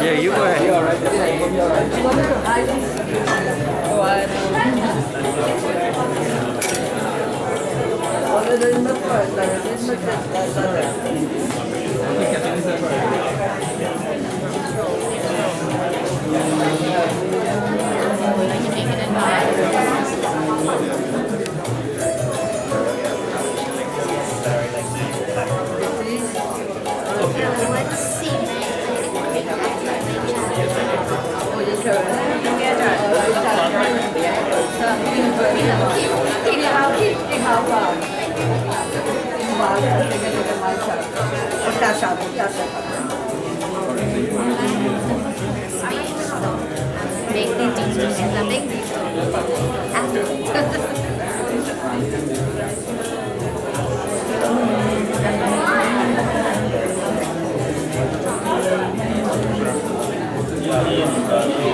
Yeah, you go ahead. You're all right. You're all Yeah.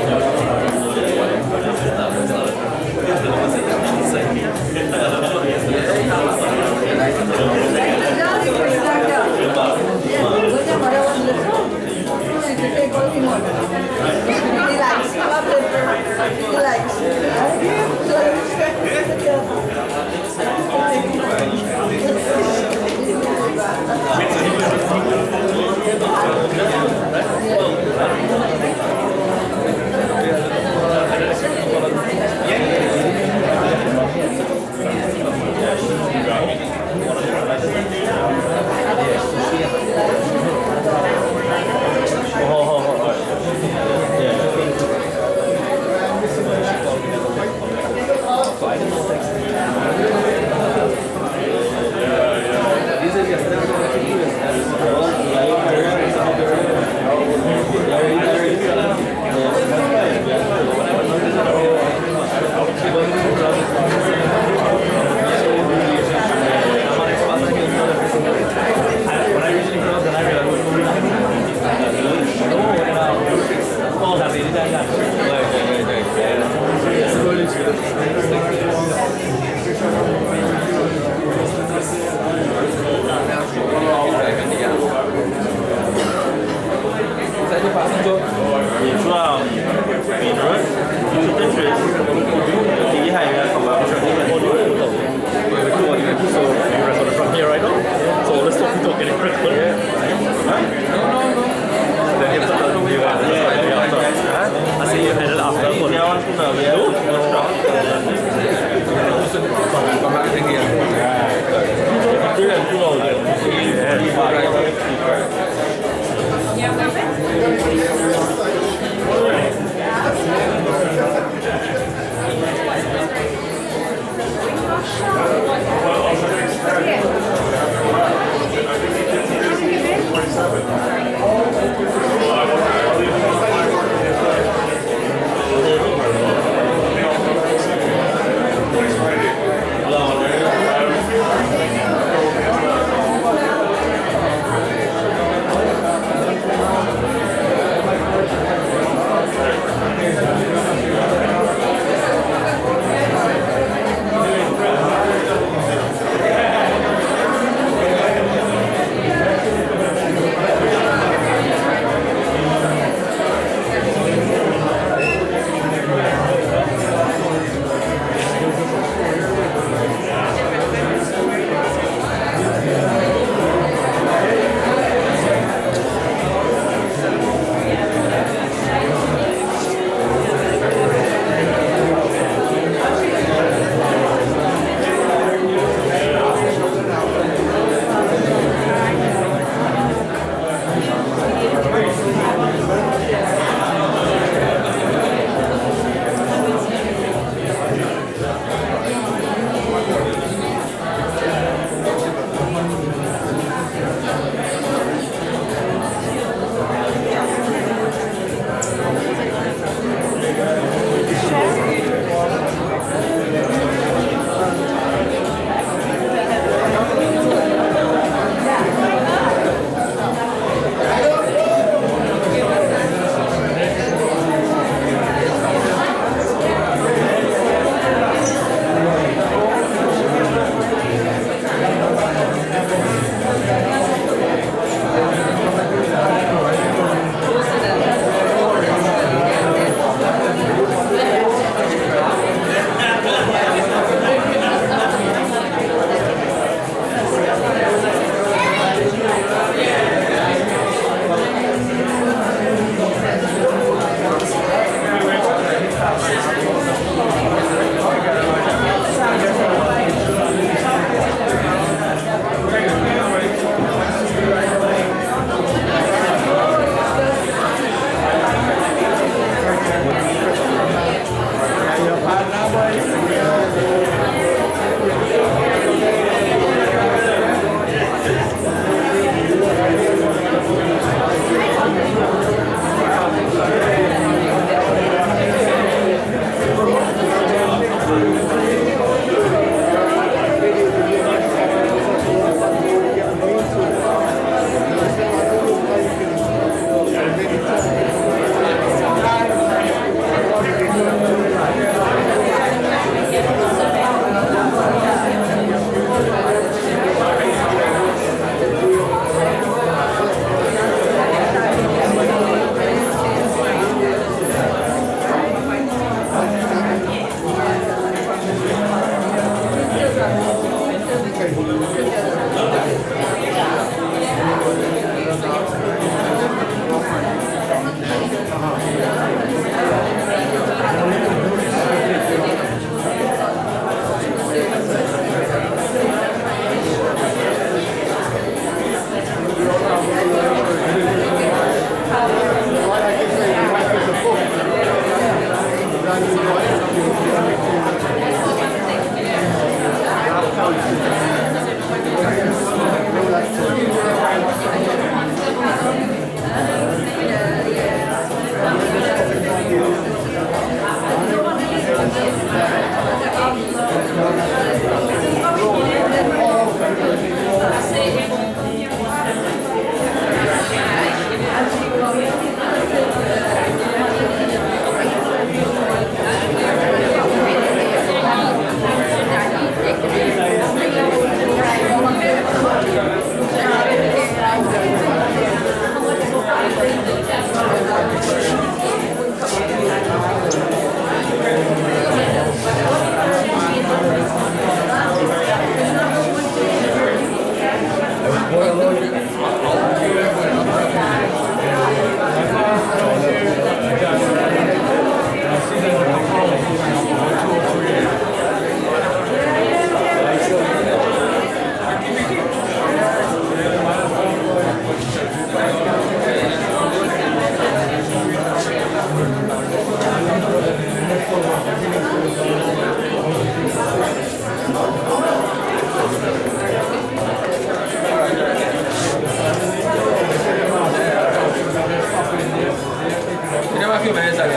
Tenemos aquí una mesa de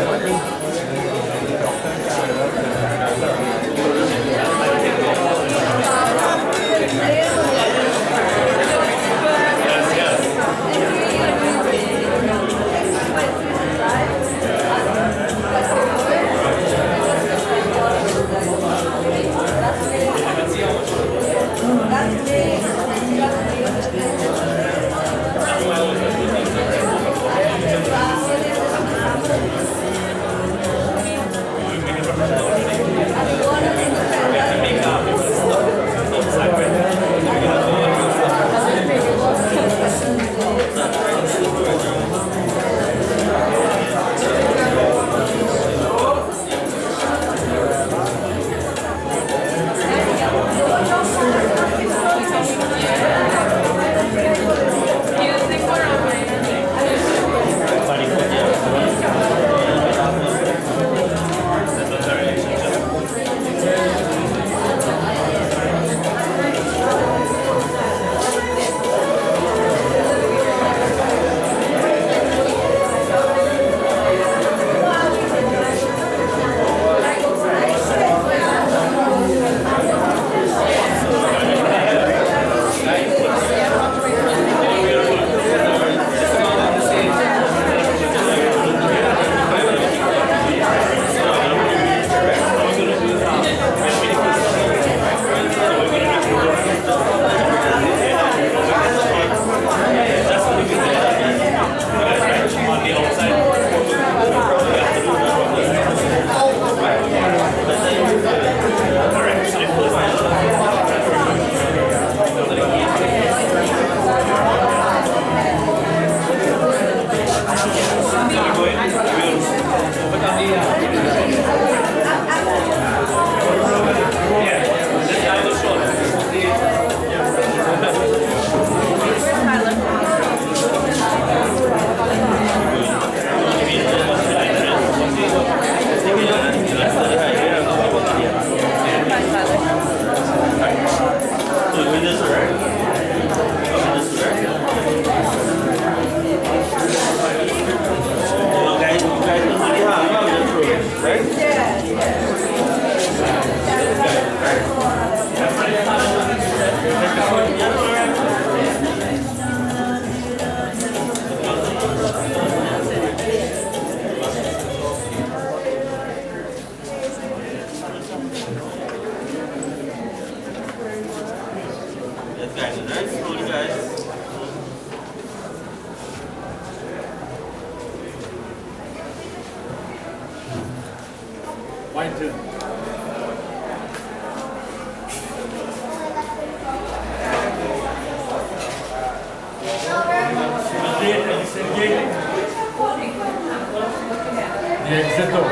The exit door.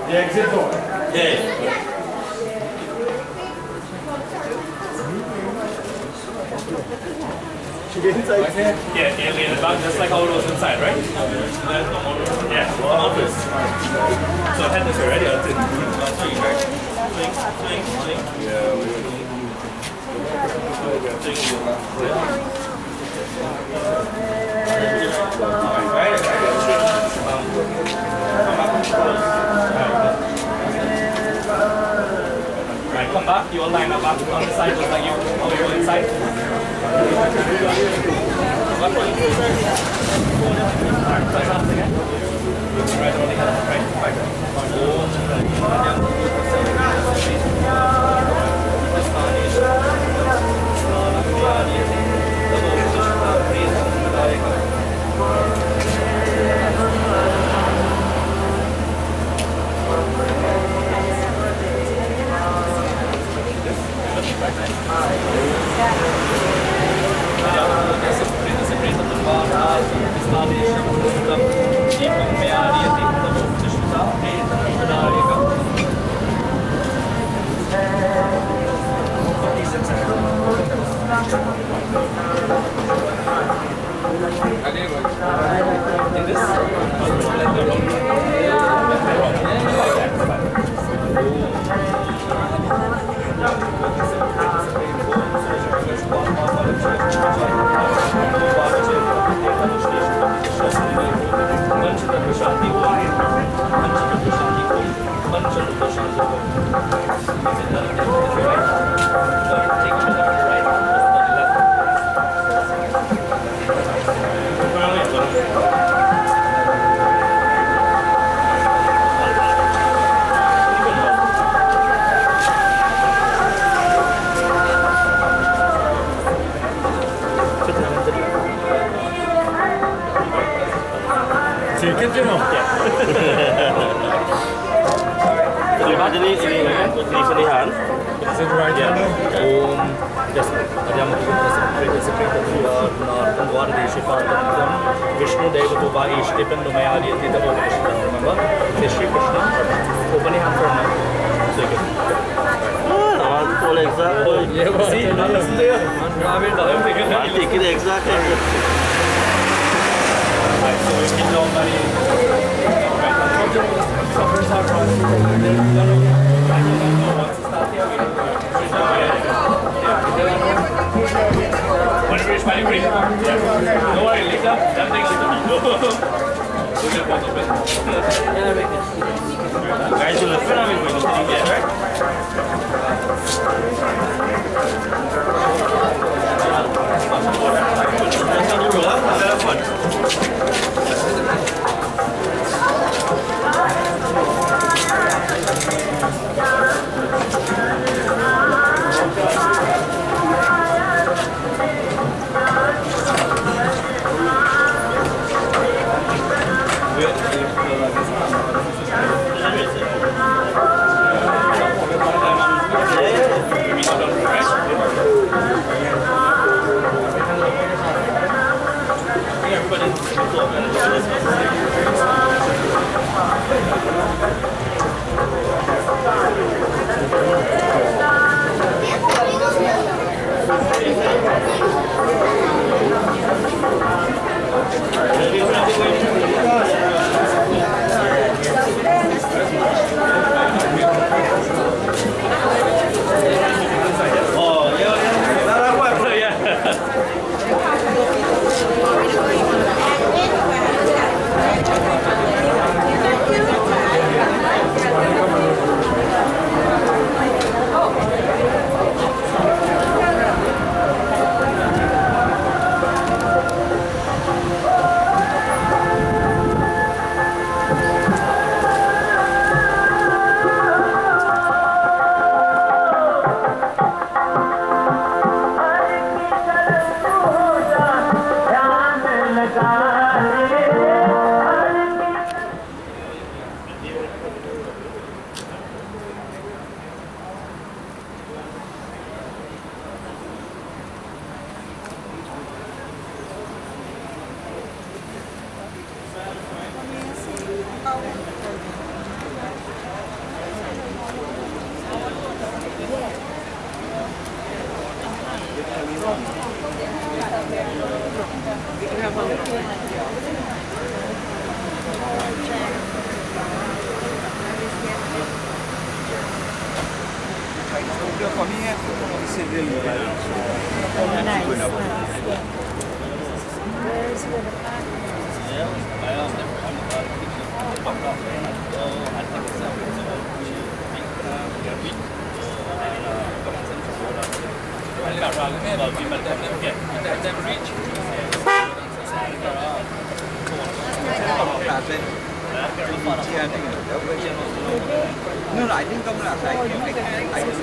The exit door. Yeah. Should we get inside? Yeah, lay in the back, just like how it was inside, right? Yeah, come on first. So head this way, ready? I'll swing, right? Swing, swing, swing. Yeah, we will. Right, come back. You will line up back on the side just like you were inside. Alright, touch hands again. Right, only hand, right, right. Sempre Leaf in the hand. Is it right Yeah. hand? Yes. Adhyam secret Tungwar Deshipadam Vishnu Devatuva Ishtipan Numayadi and Tita Krishna. Remember? This Sri Krishna. Open your hand for now. So you can. See, now listen to you. I'll take it exactly. Right, so we can normally. Suffers are once you start here, when you reach my green, don't worry, later, that thing guys, you'll fit on me when you get right? That's fun. No, I didn't come last. I just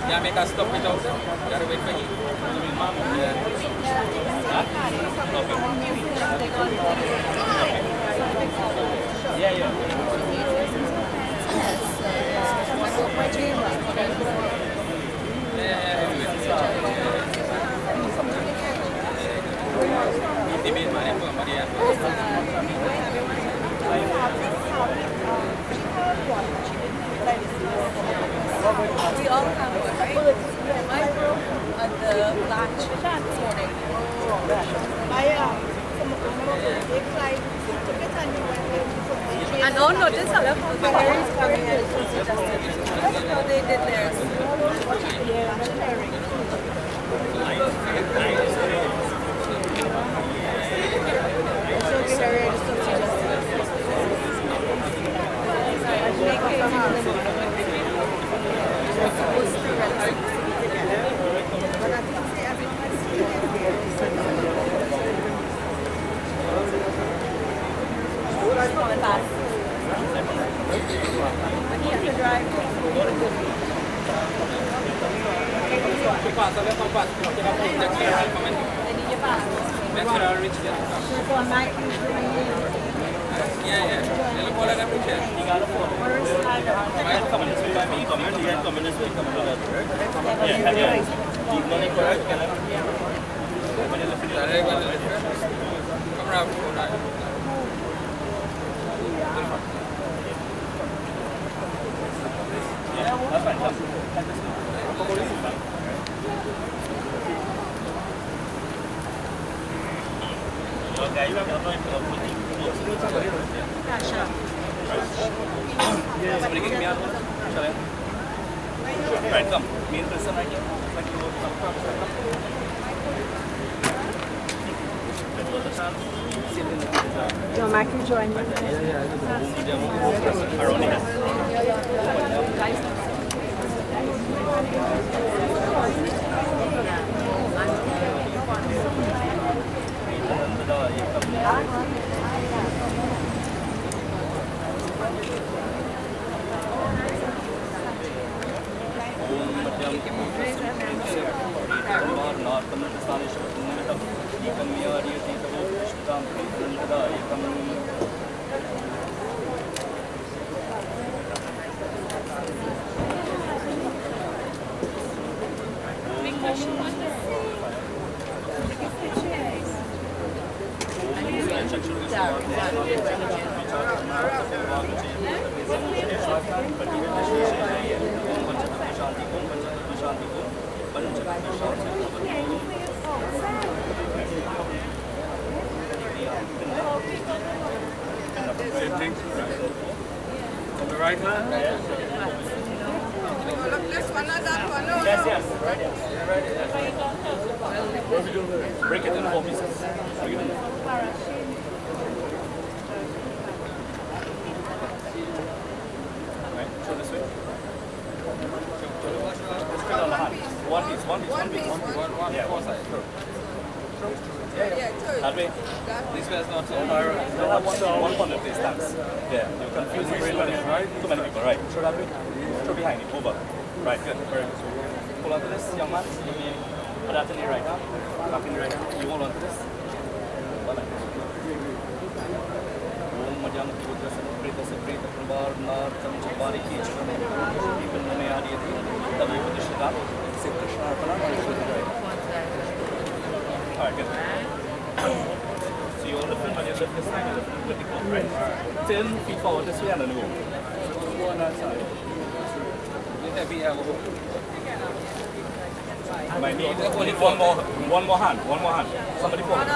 Yeah, make us stop it also. Gotta wait for you. We all have one, right? I broke at the latch this morning. And on notice, I love the parents coming in. So they did theirs. Right, come. Main person right here. John Michael join you. Same thing. On the right hand? This one, not that one. No, Yes, no. yes. What are we doing there? Break it in 4 pieces. Break it in. Right, show this way. Straight on the hand. One piece. Yeah, one side. Sure. Yeah, two. That way. This way is not so high. No, one corner, please. Thanks. Yeah, you're confusing too many people, right? Show that way. Show behind it. Over. Right, good. Very good. Hold on to this, young man. Put that in your right hand. Back in your right hand. You hold on to this. One like this. Om Madhyam Putra Sakrita Sakrita Pravarnar Tamchabari Kichana. People Name Adiyati. W. Dishita. Sit Krishna Ramlochan. Alright, good. So you hold the film and you lift this side, you lift the cloth, right? 10 feet forward this way and then go. So go on that side. Might need only one more hand. Somebody forward.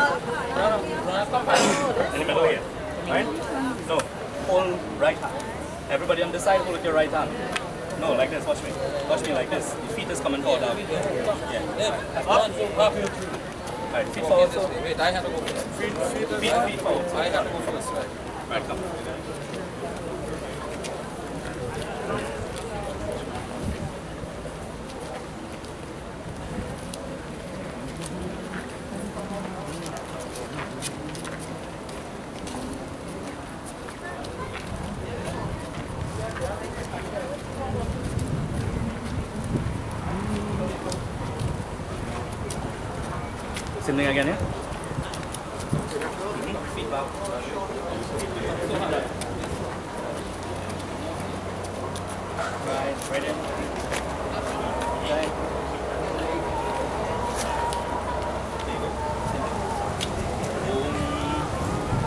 In the middle here, right? No, hold right hand. Everybody on this side, hold with your right hand. No, like this, watch me. Watch me like this. Your feet is coming forward down. Yeah. Up. Right, feet forward. So. Wait, I have to go first. Feet forward. I have to go first. Right, come. Same thing again, yeah? Feet back. Right in. Right. There you go.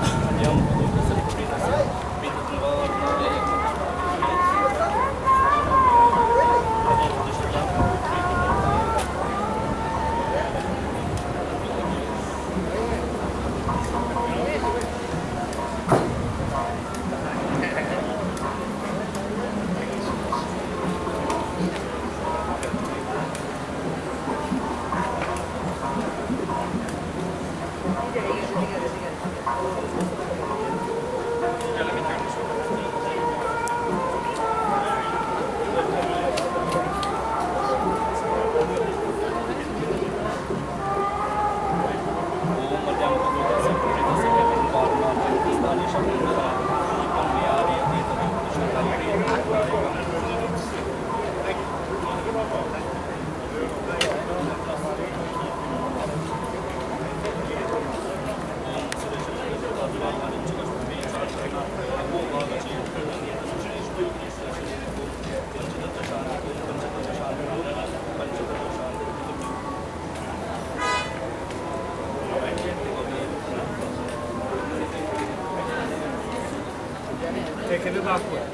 Om Madhyam Putra Sakrita Sakrita Pravarnar. Taking it backward.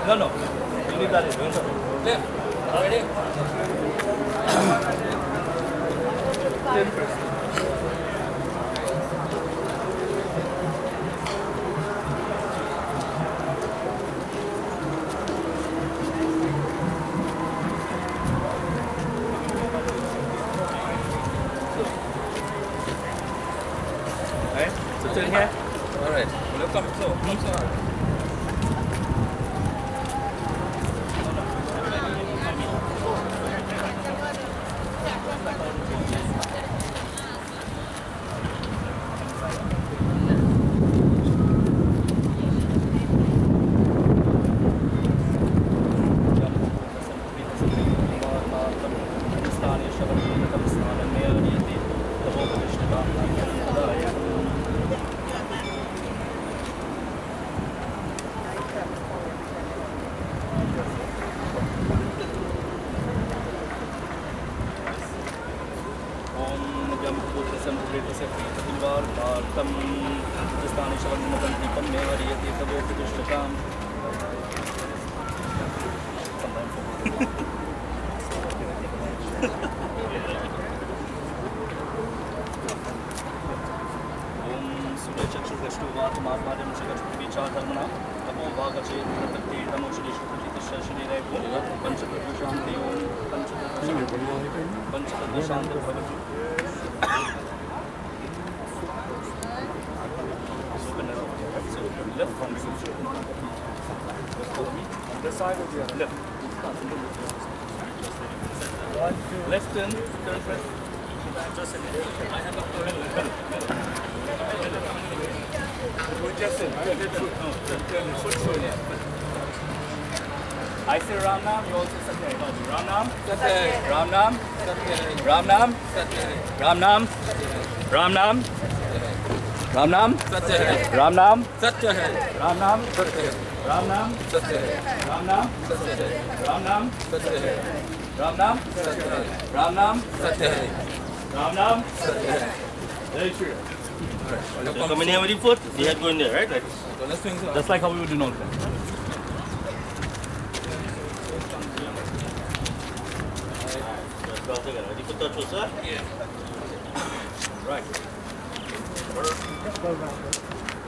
No, no. You leave that in. Don't worry. Left. Ready? Alright, so turn here. Alright. Come slow. Come slow. Left turn left. Just a minute. I have a problem. Just I say Ram Nam, you also say Ram Nam, Ram Nam, Ram Nam, Ram Nam, Ram Nam, Ram Nam, Ram Nam, Ram Nam, Ram Nam, Ram Nam, Ram Nam, Ram Nam, Ram Nam, Ram Nam. Very true. So come in here with your foot, the head go in there, right? Just like how we would do now. Ready for touch, sir? Yeah. Right.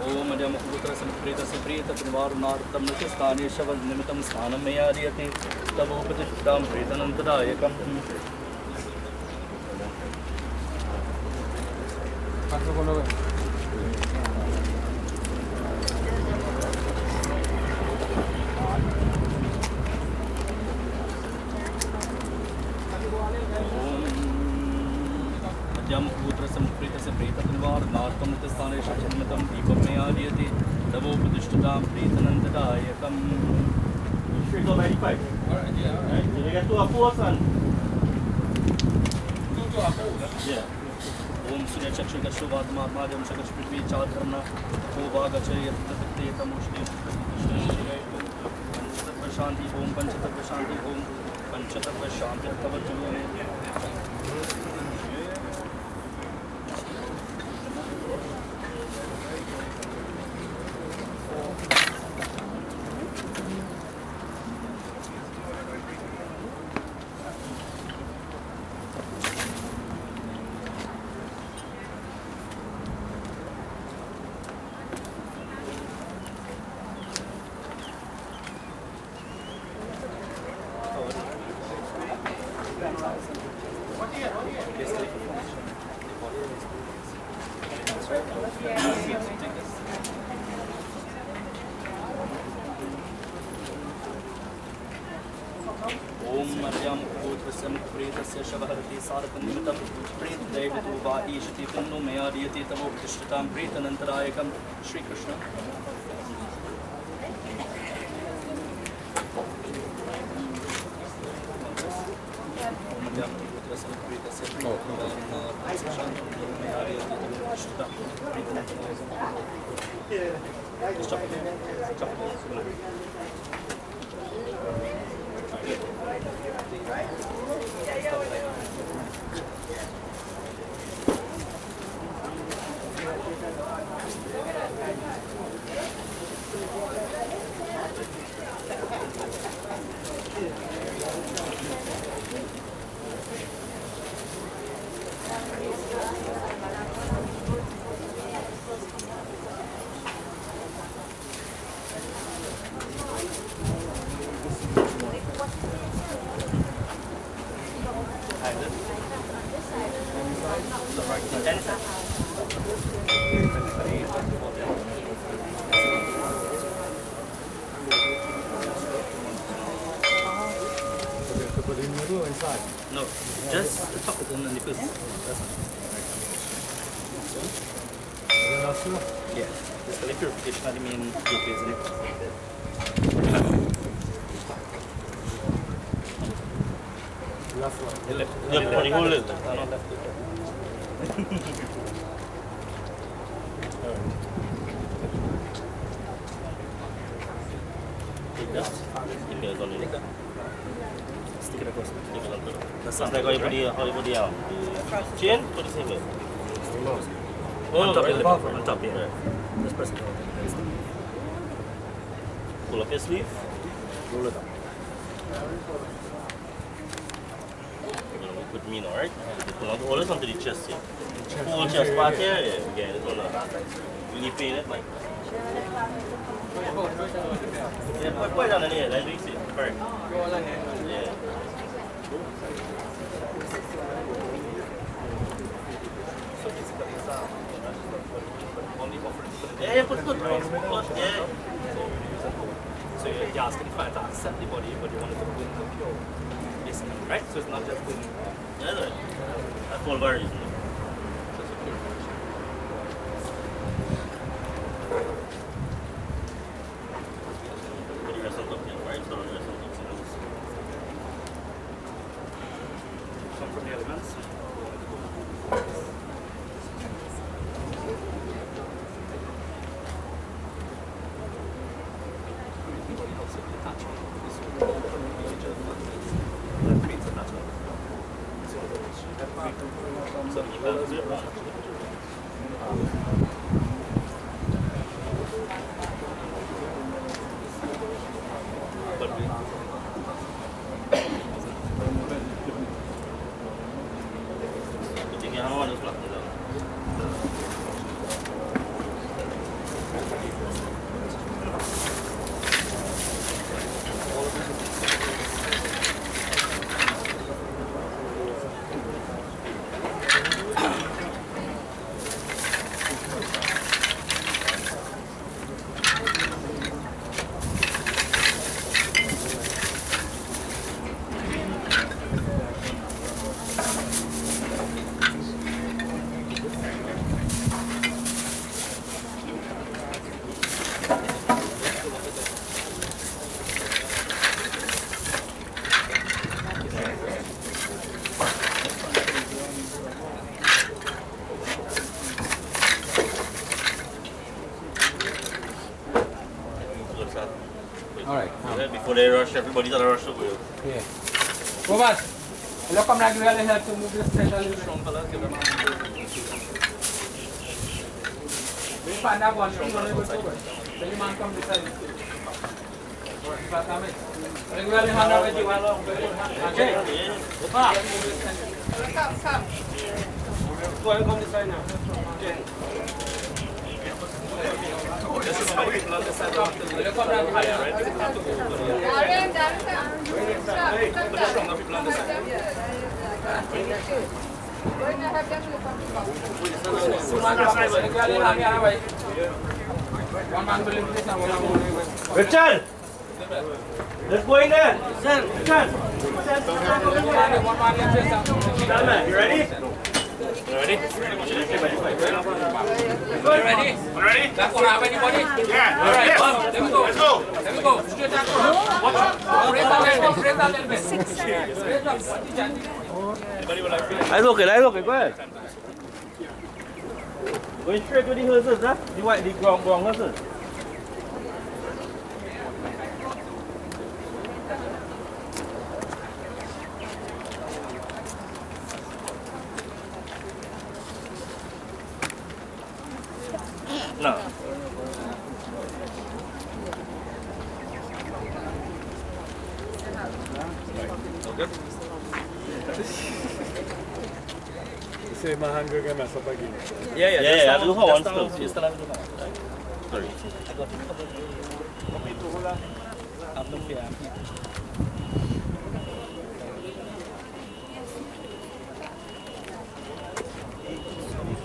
Om Madhyam Putra Samprita Samprita Trivarunartam Nitistani Shavad Nimitam Svanam Mayadiyati Tavopatishtam Pritanantadayakam. Madhyam Putra Samprita Samprita Trivarunartam Nitistani Shavad Nimitam Mayadiyati Tavopatishtam Pritanantadayakam. Straight up 95. Alright, yeah. Right? So you get to a fourth and yeah. Om Surya Chakshu Gashu Vadma Madhyam Shakash Prithvi Chadharna Bhuvagacha Yatatati Tamushti Panchatatva Shanti Om Panchatatva Shanti Om Panchatatva Shanti Tavajulu. Om Madhyam Putrasam Pretasya Shavaharati Sarakanimitam Pret Devitu Va Ishati Pinnu Mayadiyati Tavo Tishtatam Pretanantarayakam Shri Krishna. Om Madhyam Putrasam Pretasya No, just the top of them and the first. Yeah, it's the purification of the main gateway, isn't it? Last one. The left, the whole left. Not left. Take that. Give me a gun. Stick it across. Stick it on top. That's like how you put the arm. Chain, put the same way. On top, yeah. Just press it down. Pull up your sleeve. Roll it up. You're gonna work with me now, right? You pull out all this onto the chest here. Whole chest part here, yeah. Again, it's gonna really pain it, like. Yeah, put it down in here, that's what you see. Correct. Yeah. So basically, it's only offering. Yeah, put it yeah. So you're asking if I have to accept the body, but you want it to go in the pure. Basically, right? So it's not just going. Yeah, right. That's all very easy. Put the rest on top here, right? So the rest on top here. Some from the elements. Before they rush, everybody's gonna rush over. Yeah. Robert, look, I'm not really help to move this tent a little bit. We find that one, you're going to go over. Then you man come this side. Regularly hand over you. Okay. Come. Go and come this side now. Okay. This is how people on the side of the look up down higher, right? You have to go to the but the stronger people on the side. Richard! Let's go in there! Richard! You ready? You ready? Ready? That's what happened, anybody? Yeah. All right, come. Let's go. Let's go. Straight across. Watch out. Raise that little bit. Raise up. That's okay. Go ahead. Going straight with the horses, huh? The white, the brown horses. No. Okay. Say my hand will get messed up again. Yeah. I do have one still. You still have to do one. Sorry. I got it. I'm not fair.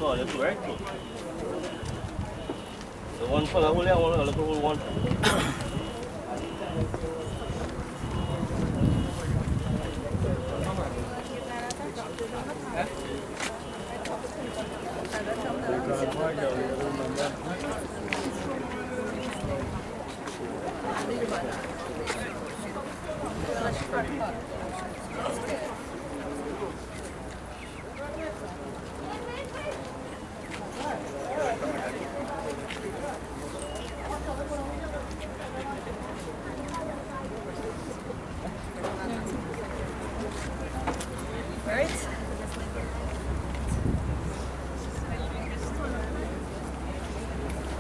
Oh, that's right. The one for the whole one. Right?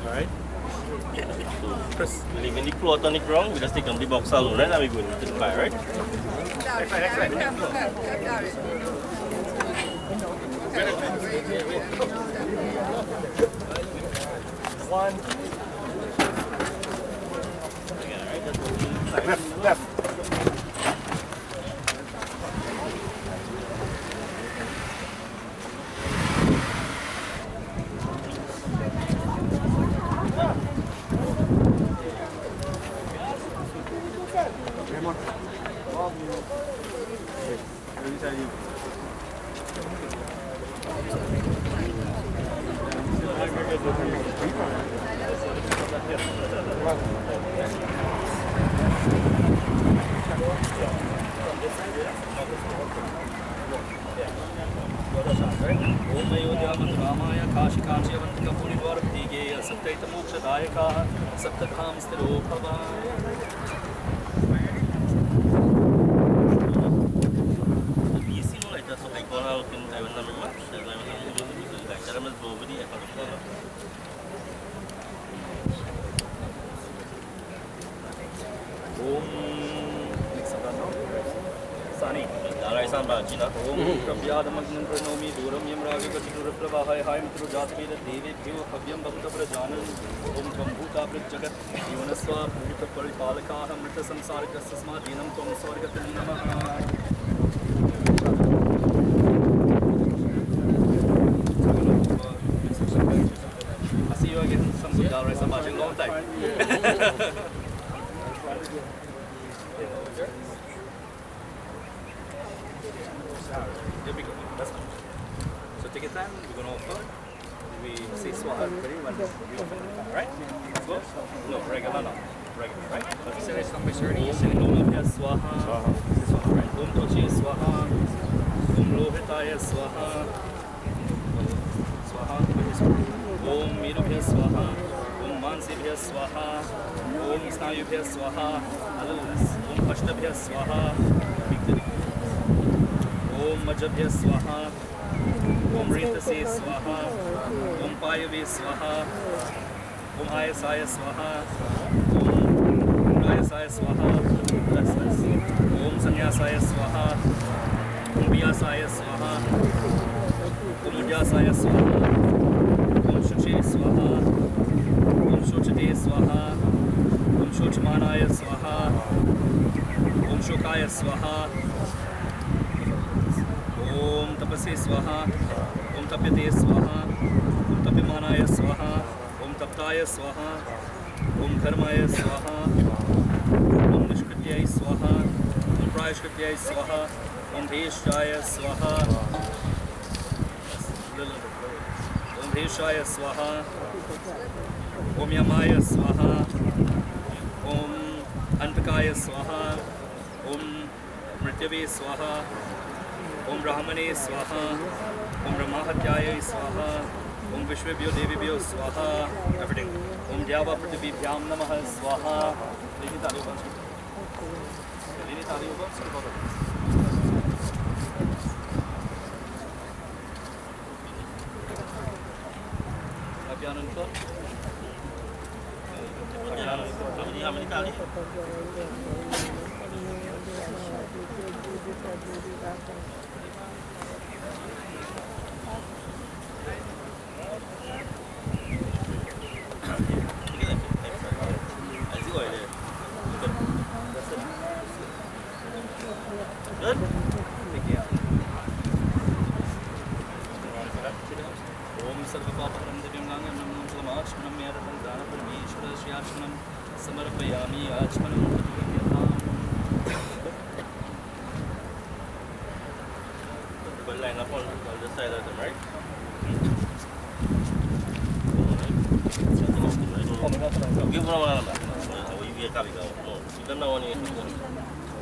Alright. Chris, we leave the cloth on the ground, we just take on the box alone, right? And we go into the fire, right? One. Left.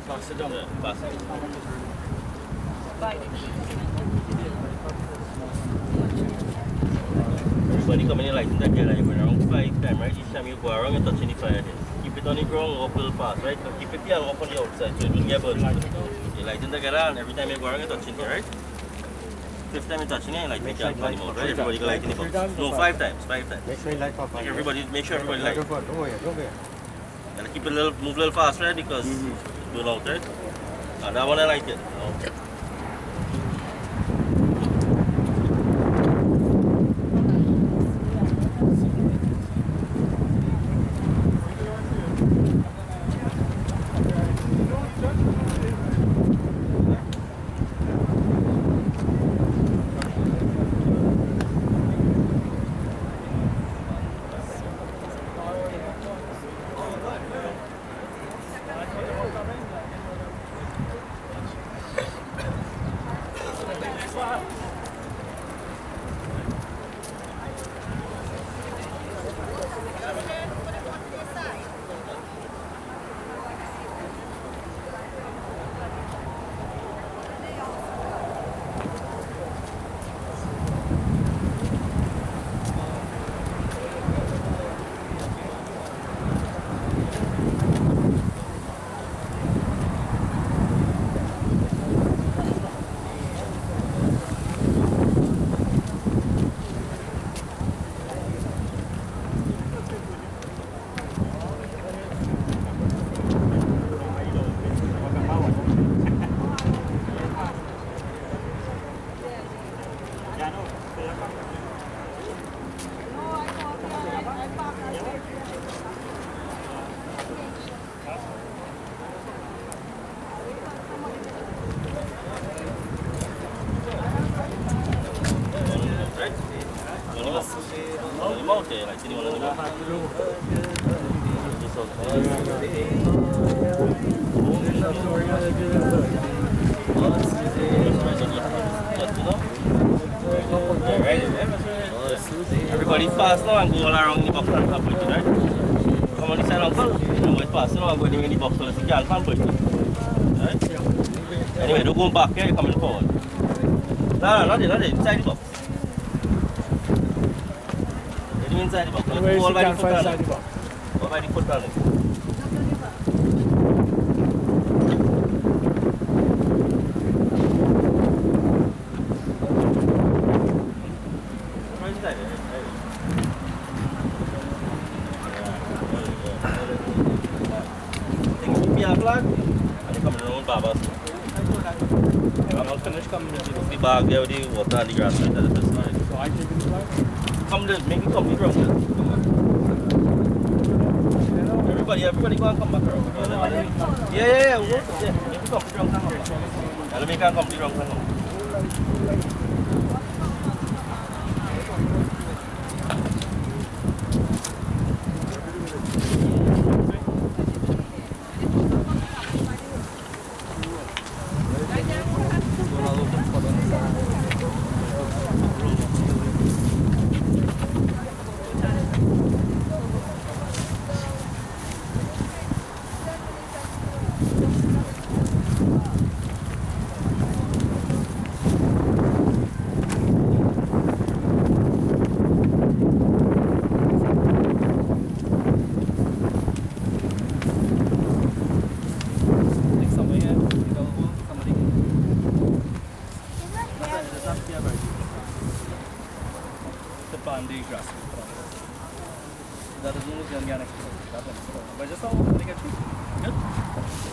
Pass it down. Yeah, pass it. Everybody come in like that, like when around 5 times, right? Each time you go around, you're touching the fire head. Keep it on the ground, up a little fast, right? So keep it here up on the outside, so it will get burned. You light it together, and every time you go around, you're touching here, right? 5th time you're touching it, like make your hand on the mouth, right? Everybody go light in the box. No, 5 times, 5 times. Make sure you light for 5. Make sure everybody light. Don't worry, don't worry. And keep it move a little faster, right? Because it's burn out, right? And that one I like it. Okay. Everybody fast now and go all around the box and put it, right? Come on this side, uncle. Everybody fast now and go in the box so you can't put it. Right? Anyway, don't go back here, you're coming forward. No, not there, inside the box. Getting inside the box. Anyway, all you by the can't foot find inside the box. All by the foot balance. The bag there with the water and the grass right at the side. So I take it to life? Come there, make it come the ground. Everybody go and come back around. Yeah. Make it come the ground and come back. Let me come the ground and come.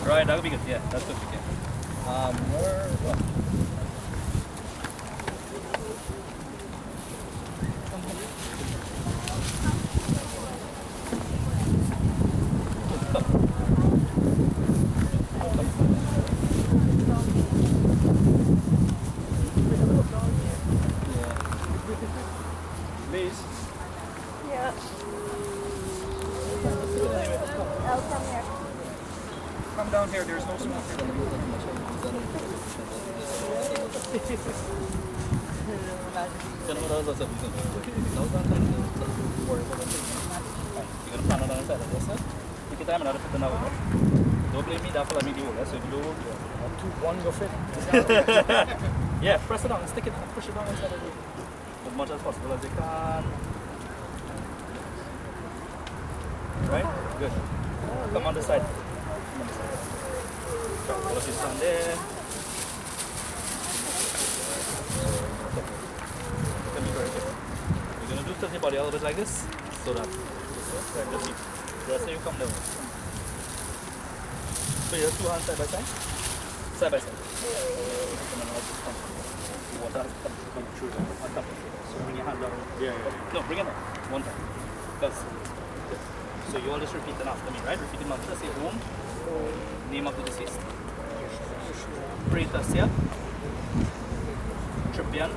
Right, that would be good. Yeah, that's good. More. Please. Yeah. I'll come here. Come down here, there's no smoke here. You're gonna plan on the other side of this, huh? Take your time and I'll put the now. Don't blame me, that's what I make you hold. So if you do, One go fit. yeah, press it down, stick it, push it down inside of it. As much as possible as you can. Right? Good. Come on this side. Come on this side. Put your stand there. Let me very careful. You're going to do tilt your body a little bit like this, so that right, just so you come down. So you have two hands side by side? Side by side. Water come through on top. So bring your hand down. No, bring it down. One time. That's so you all just repeat it after me, right? Repeat the mantra. Say Om. Name of the deceased. Pretasya. Tripyan.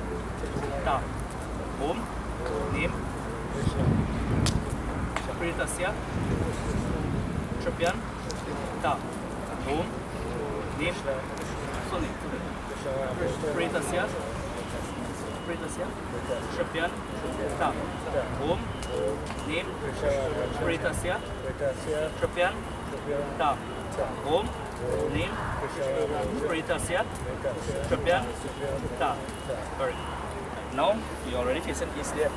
Ta. Om. Name. Pretasya. Tripyan. Ta. Om. Name. So name. Pretasya. Pretasya. Tripyan. Ta. Om. Name. Pretasya. Tripyan. Ta. Om. Name. Pretasya. Tripyan. Ta. Very good. Now you're already facing east there.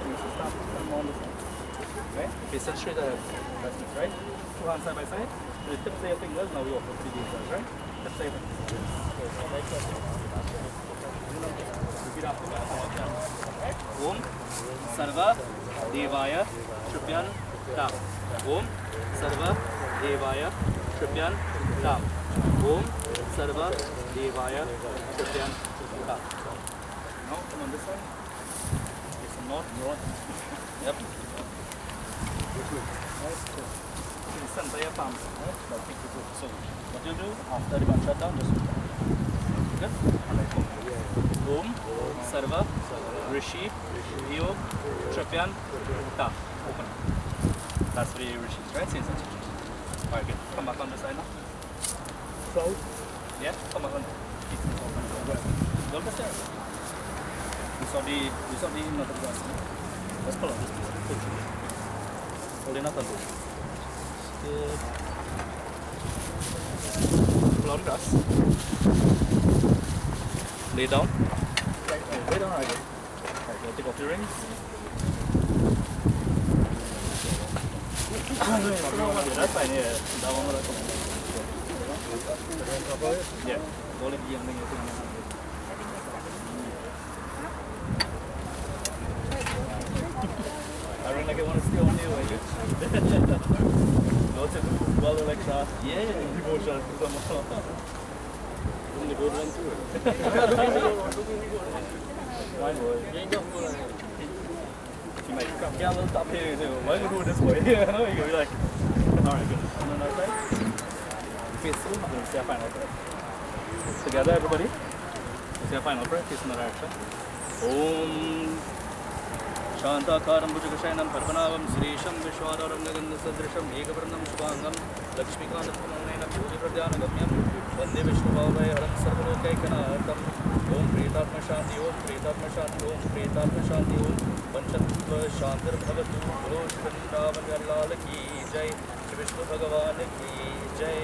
Right? Facing straight ahead. That's it, right? Two hands side by side. The tips of your fingers. Now we offer 3 days, right? Tips of your fingers. Repeat after me. Om Sarva Devaya Tripyan Ta. Om Sarva Devaya Tripyan Ta. Om Sarva Devaya Tripyan Ta. Now come on this side. It's a north. Yep. Nice. Center your palms. Right? So what you do after the mantra down, just good. Om Sarva Rishi Vyo Tripyan Ta. Open. That's the Rishis, right? Same sensation. Alright, good. Come back on this side now. Cloud. Yeah, come back on. Go up the stairs. You saw the not the glass. Let's pull out this piece. Hold it up a bit. Good. Pull out grass. Lay down. Lay down right here. Right, now take off your rings. That's fine, yeah. That one will come. Yeah. All of the young thing is I don't like I want to stay on you, I guess. Lots of well like that. Yeah, devotion to someone. The good one too. Why boy? You might come down a little top here too. Why do you do it this way? You know, you go like, alright, good. On the other side. Peaceful. Let's see our final prayer. Together, everybody. Let's see our final prayer. Face in the direction. Om Shantakaram Bhujagashayanam Parvanavam Srisham Vishwadaram Nagandhasadrisham Ekavarnam Shubhangam Lakshmikanatmanayana Pujapradhyanagamyam Vande Vishnuvavai Haram Sarvalokaikanatham Om Pretatma Shanti Om Pretatma Shanti Om Pretatma Shanti Om Panchattva Shantir Bhavatu Guru Shri Lal Ki Jai Shri Vishnu Bhagavan Ki Jai.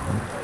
Thank